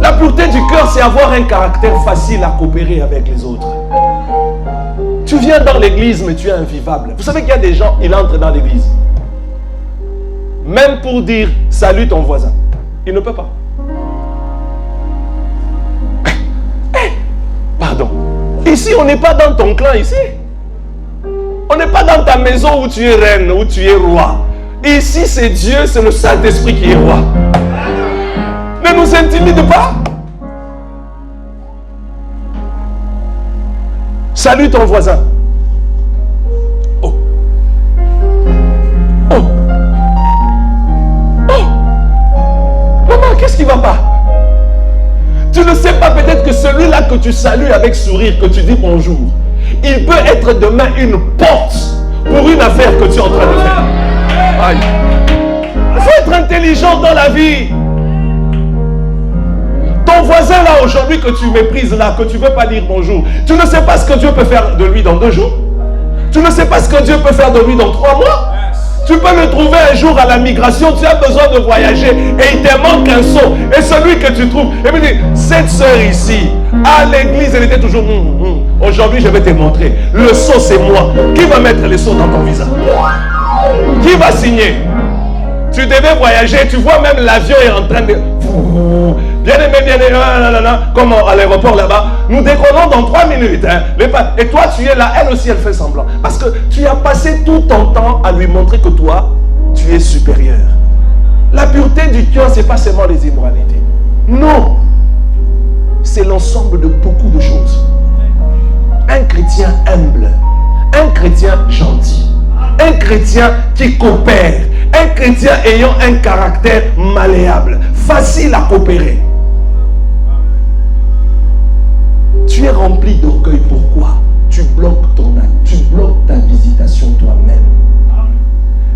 La pureté du cœur, c'est avoir un caractère facile à coopérer avec les autres. Tu viens dans l'église, mais tu es invivable. Vous savez qu'il y a des gens, ils entrent dans l'église. Même pour dire salut ton voisin, il ne peut pas. Pardon. Ici, on n'est pas dans ton clan ici. On n'est pas dans ta maison où tu es reine, où tu es roi. Ici, c'est Dieu, c'est le Saint-Esprit qui est roi. Ne nous intimide pas. Salue ton voisin. Oh. Oh. Oh. Maman, qu'est-ce qui ne va pas? Tu ne sais pas, peut-être que celui-là que tu salues avec sourire, que tu dis bonjour, il peut être demain une porte pour une affaire que tu es en train de faire. Aïe. Il faut être intelligent dans la vie. Ton voisin là aujourd'hui que tu méprises là, que tu ne veux pas dire bonjour, tu ne sais pas ce que Dieu peut faire de lui dans 2 jours. Tu ne sais pas ce que Dieu peut faire de lui dans 3 mois. Tu peux le trouver un jour à la migration, tu as besoin de voyager et il te manque un seau. Et celui que tu trouves, et puis dit, cette soeur ici, à l'église, elle était toujours, aujourd'hui je vais te montrer. Le seau c'est moi. Qui va mettre le seau dans ton visage? Qui va signer? Tu devais voyager, tu vois même l'avion est en train de... Bien aimé, comme à l'aéroport là-bas, nous décollons dans 3 minutes. Hein. Et toi, tu es là, elle aussi, elle fait semblant. Parce que tu as passé tout ton temps à lui montrer que toi, tu es supérieur. La pureté du cœur, ce n'est pas seulement les immoralités. Non. C'est l'ensemble de beaucoup de choses. Un chrétien humble, un chrétien gentil, un chrétien qui coopère, un chrétien ayant un caractère malléable, facile à coopérer. Tu es rempli d'orgueil. Pourquoi? Tu bloques ta visitation toi-même.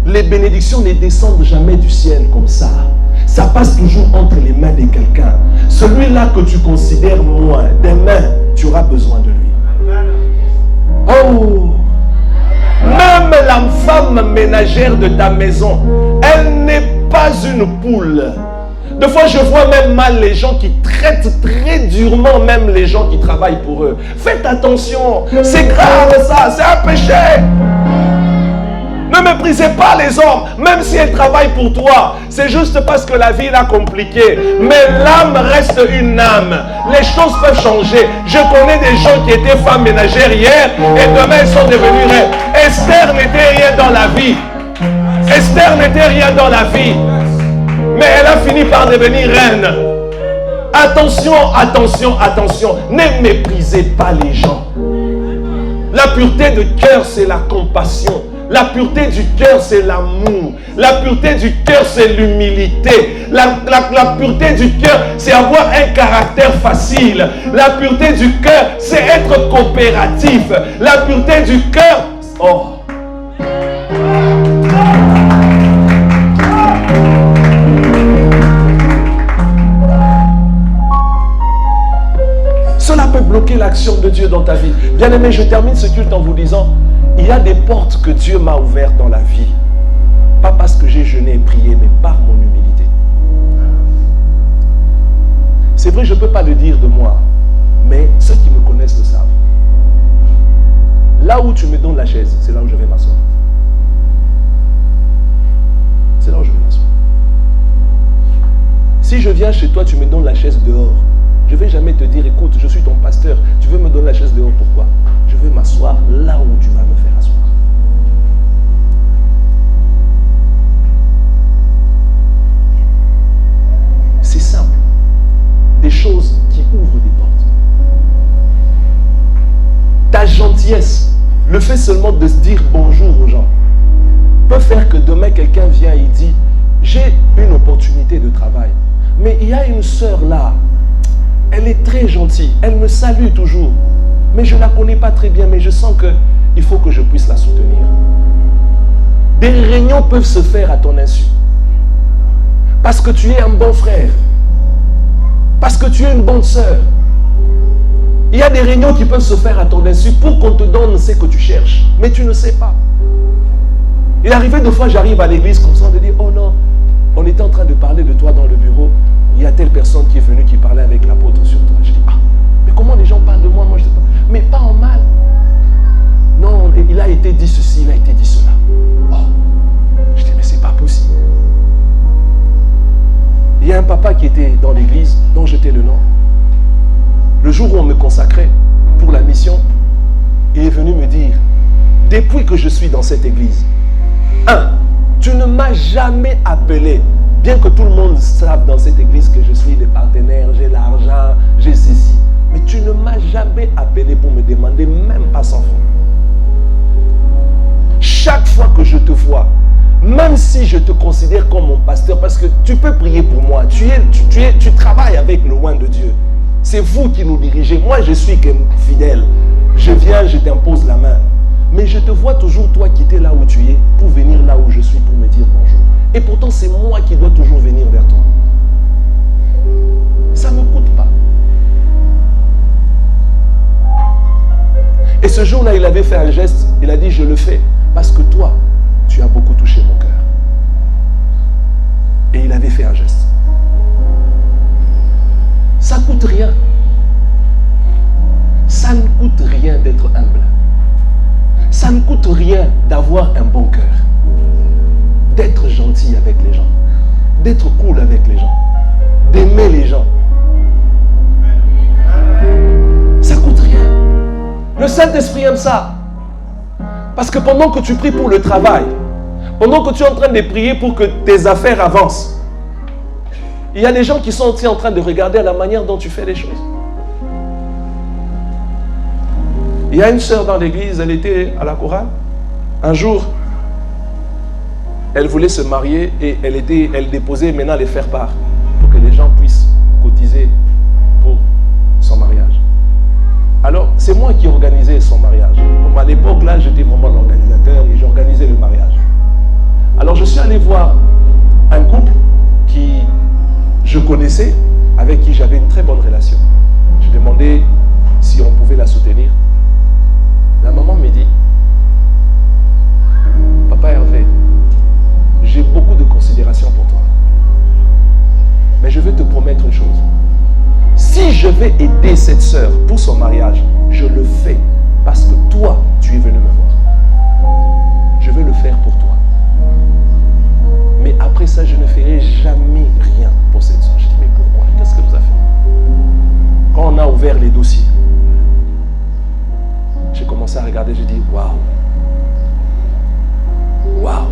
Les bénédictions ne descendent jamais du ciel comme ça. Ça passe toujours entre les mains de quelqu'un. Celui-là que tu considères moins, demain, tu auras besoin de lui. Oh! Même la femme ménagère de ta maison, elle n'est pas une poule. Des fois, je vois même mal les gens qui traitent très durement même les gens qui travaillent pour eux. Faites attention, c'est grave ça, c'est un péché. Ne méprisez pas les hommes, même si elles travaillent pour toi. C'est juste parce que la vie l'a compliqué. Mais l'âme reste une âme. Les choses peuvent changer. Je connais des gens qui étaient femmes ménagères hier et demain elles sont devenues reines. Esther n'était rien dans la vie. Esther n'était rien dans la vie. Mais elle a fini par devenir reine. Attention, attention, attention. Ne méprisez pas les gens. La pureté de cœur, c'est la compassion. La pureté du cœur, c'est l'amour. La pureté du cœur, c'est l'humilité. La pureté du cœur, c'est avoir un caractère facile. La pureté du cœur, c'est être coopératif. La pureté du cœur, oh. Cela peut bloquer l'action de Dieu dans ta vie. Bien-aimé, je termine ce culte en vous disant, il y a des portes que Dieu m'a ouvertes dans la vie. Pas parce que j'ai jeûné et prié, mais par mon humilité. C'est vrai, je ne peux pas le dire de moi, mais ceux qui me connaissent le savent. Là où tu me donnes la chaise, c'est là où je vais m'asseoir. C'est là où je vais m'asseoir. Si je viens chez toi, tu me donnes la chaise dehors. Je ne vais jamais te dire, écoute, je suis ton pasteur, tu veux me donner la chaise dehors, pourquoi? Je veux m'asseoir là où tu vas me faire asseoir. C'est simple. Des choses qui ouvrent des portes. Ta gentillesse, le fait seulement de se dire bonjour aux gens, peut faire que demain quelqu'un vient et dit, j'ai une opportunité de travail, mais il y a une sœur là, elle est très gentille, elle me salue toujours, mais je ne la connais pas très bien, mais je sens qu'il faut que je puisse la soutenir. Des réunions peuvent se faire à ton insu, parce que tu es un bon frère, parce que tu es une bonne sœur. Il y a des réunions qui peuvent se faire à ton insu pour qu'on te donne ce que tu cherches, mais tu ne sais pas. Il est arrivé 2 fois, j'arrive à l'église comme ça, de dire, oh non, on était en train de parler de toi dans le bureau, il y a telle personne qui est venue qui parlait avec l'apôtre sur toi. Je dis, ah, mais comment les gens parlent de moi? Moi, je ne sais pas. Mais pas en mal. Non, il a été dit ceci, il a été dit cela. Oh, je dis, mais c'est pas possible. Il y a un papa qui était dans l'église, dont j'étais le nom. Le jour où on me consacrait pour la mission, il est venu me dire, depuis que je suis dans cette église, tu ne m'as jamais appelé. Bien que tout le monde sache dans cette église que je suis le partenaire, j'ai l'argent, j'ai ceci. Mais tu ne m'as jamais appelé pour me demander même pas 100 francs. Chaque fois que je te vois, même si je te considère comme mon pasteur, parce que tu peux prier pour moi, tu travailles avec le loin de Dieu. C'est vous qui nous dirigez. Moi, je suis fidèle. Je viens, je t'impose la main. Mais je te vois toujours, toi, quitter là où tu es, pour venir là où je suis, pour me dire bonjour. Et pourtant, c'est moi qui dois toujours venir vers toi. Ça ne me coûte pas. Et ce jour-là, il avait fait un geste. Il a dit, je le fais parce que toi, tu as beaucoup touché mon cœur. Et il avait fait un geste. Ça ne coûte rien. Ça ne coûte rien d'être humble. Ça ne coûte rien d'avoir un bon cœur. D'être gentil avec les gens, d'être cool avec les gens, d'aimer les gens. Ça coûte rien. Le Saint-Esprit aime ça. Parce que pendant que tu pries pour le travail, pendant que tu es en train de prier pour que tes affaires avancent, il y a des gens qui sont aussi en train de regarder à la manière dont tu fais les choses. Il y a une sœur dans l'église, elle était à la chorale. Un jour, elle voulait se marier et elle déposait maintenant les faire-part pour que les gens puissent cotiser pour son mariage. Alors, c'est moi qui organisais son mariage. Comme à l'époque, là, j'étais vraiment l'organisateur et j'organisais le mariage. Alors, je suis allé voir un couple qui je connaissais, avec qui j'avais une très bonne relation. Je demandais si on pouvait la soutenir. La maman me dit, Papa Hervé, j'ai beaucoup de considération pour toi. Mais je vais te promettre une chose. Si je vais aider cette sœur pour son mariage, je le fais parce que toi, tu es venu me voir. Je vais le le faire pour toi. Mais après ça, je ne ferai jamais rien pour cette soeur. Je dis, mais pourquoi? Qu'est-ce qu'elle nous a fait? Quand on a ouvert les dossiers, j'ai commencé à regarder, j'ai dit, waouh. Waouh.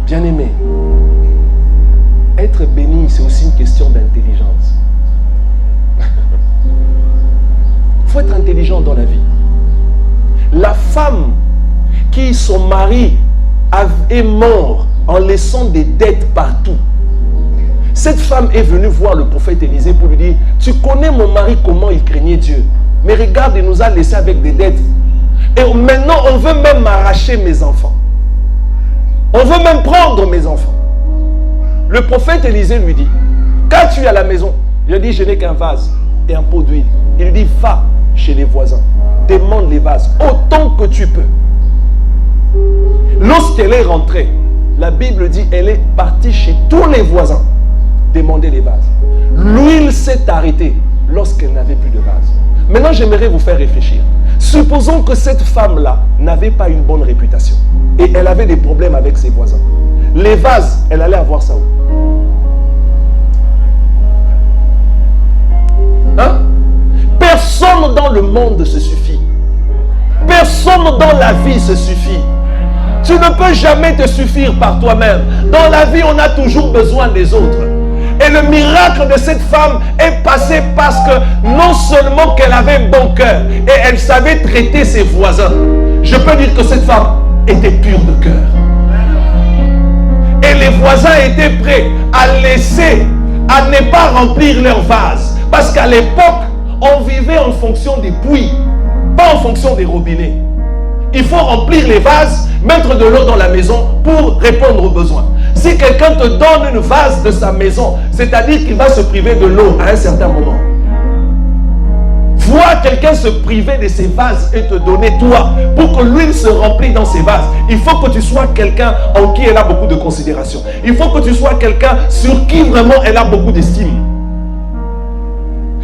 Bien aimé, être béni, c'est aussi une question d'intelligence. Il faut être intelligent dans la vie. La femme qui, son mari est mort en laissant des dettes partout. Cette femme est venue voir le prophète Élisée pour lui dire, tu connais mon mari, comment il craignait Dieu. Mais regarde, il nous a laissés avec des dettes. Et maintenant, on veut même m'arracher mes enfants. On veut même prendre mes enfants. Le prophète Élisée lui dit, qu'as-tu à la maison? Il a dit, je n'ai qu'un vase et un pot d'huile. Il lui dit, va chez les voisins, demande les vases, autant que tu peux. Lorsqu'elle est rentrée, la Bible dit, elle est partie chez tous les voisins, demander les vases. L'huile s'est arrêtée lorsqu'elle n'avait plus de vase. Maintenant, j'aimerais vous faire réfléchir. Supposons que cette femme-là n'avait pas une bonne réputation et elle avait des problèmes avec ses voisins. Les vases, elle allait avoir ça où? Hein? Personne dans le monde se suffit. Personne dans la vie se suffit. Tu ne peux jamais te suffire par toi-même. Dans la vie, on a toujours besoin des autres. Et le miracle de cette femme est passé parce que non seulement qu'elle avait un bon cœur et elle savait traiter ses voisins. Je peux dire que cette femme était pure de cœur. Et les voisins étaient prêts à laisser, à ne pas remplir leur vase. Parce qu'à l'époque, on vivait en fonction des puits, pas en fonction des robinets. Il faut remplir les vases, mettre de l'eau dans la maison pour répondre aux besoins. Si quelqu'un te donne une vase de sa maison, c'est-à-dire qu'il va se priver de l'eau à un certain moment. Voir quelqu'un se priver de ses vases et te donner toi, pour que l'huile se remplisse dans ses vases, il faut que tu sois quelqu'un en qui elle a beaucoup de considération. Il faut que tu sois quelqu'un sur qui vraiment elle a beaucoup d'estime.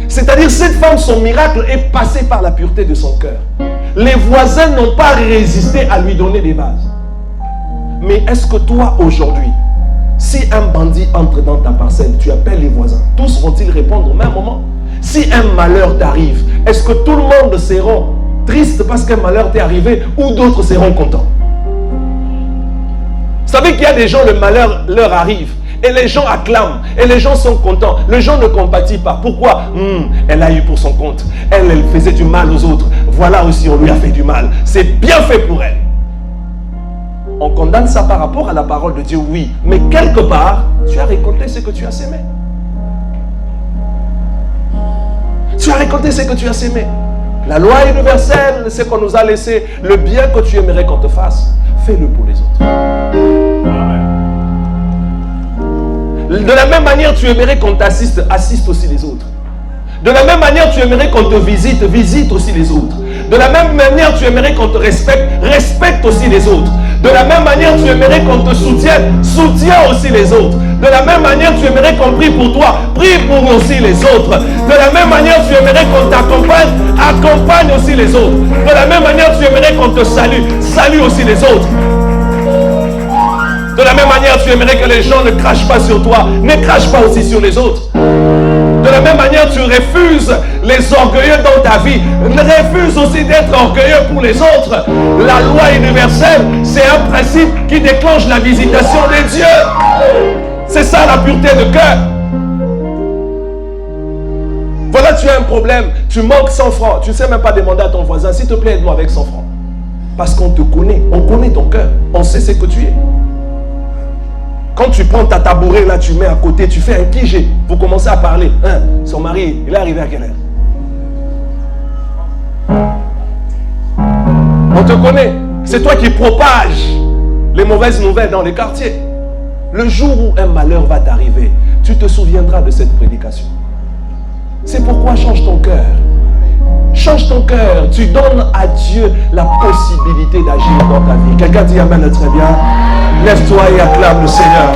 C'est-à-dire, cette femme, son miracle est passé par la pureté de son cœur. Les voisins n'ont pas résisté à lui donner des vases. Mais est-ce que toi, aujourd'hui, si un bandit entre dans ta parcelle, tu appelles les voisins, tous vont-ils répondre au même moment? Si un malheur t'arrive, est-ce que tout le monde sera triste parce qu'un malheur t'est arrivé ou d'autres seront contents? Vous savez qu'il y a des gens, le malheur leur arrive. Et les gens acclament, et les gens sont contents. Les gens ne compatissent pas. Pourquoi? Elle a eu pour son compte. Elle faisait du mal aux autres. Voilà aussi, on lui a fait du mal. C'est bien fait pour elle. On condamne ça par rapport à la parole de Dieu, oui. Mais quelque part, tu as récolté ce que tu as sémé. Tu as récolté ce que tu as sémé. La loi universelle, c'est qu'on nous a laissé le bien que tu aimerais qu'on te fasse. Fais-le pour les autres. De la même manière, tu aimerais qu'on t'assiste, assiste aussi les autres. De la même manière, tu aimerais qu'on te visite, visite aussi les autres. De la même manière, tu aimerais qu'on te respecte, respecte aussi les autres. De la même manière, tu aimerais qu'on te soutienne, soutiens aussi les autres. De la même manière, tu aimerais qu'on prie pour toi, prie pour aussi les autres. De la même manière, tu aimerais qu'on t'accompagne, accompagne aussi les autres. De la même manière, tu aimerais qu'on te salue, salue aussi les autres. De la même manière, tu aimerais que les gens ne crachent pas sur toi, ne crachent pas aussi sur les autres. De la même manière, tu refuses les orgueilleux dans ta vie. Refuse aussi d'être orgueilleux pour les autres. La loi universelle, c'est un principe qui déclenche la visitation de Dieu. C'est ça la pureté de cœur. Voilà, tu as un problème, tu manques 100 francs. Tu ne sais même pas demander à ton voisin, s'il te plaît, aide-moi avec 100 francs. Parce qu'on te connaît, on connaît ton cœur, on sait ce que tu es. Quand tu prends ta tabouret, là, tu mets à côté, tu fais un pigé. Vous commencez à parler. Hein, son mari, il est arrivé à quelle heure? On te connaît. C'est toi qui propages les mauvaises nouvelles dans les quartiers. Le jour où un malheur va t'arriver, tu te souviendras de cette prédication. C'est pourquoi change ton cœur. Change ton cœur. Tu donnes à Dieu la possibilité d'agir dans ta vie. Quelqu'un dit Amen très bien. Lève-toi et acclame le Seigneur.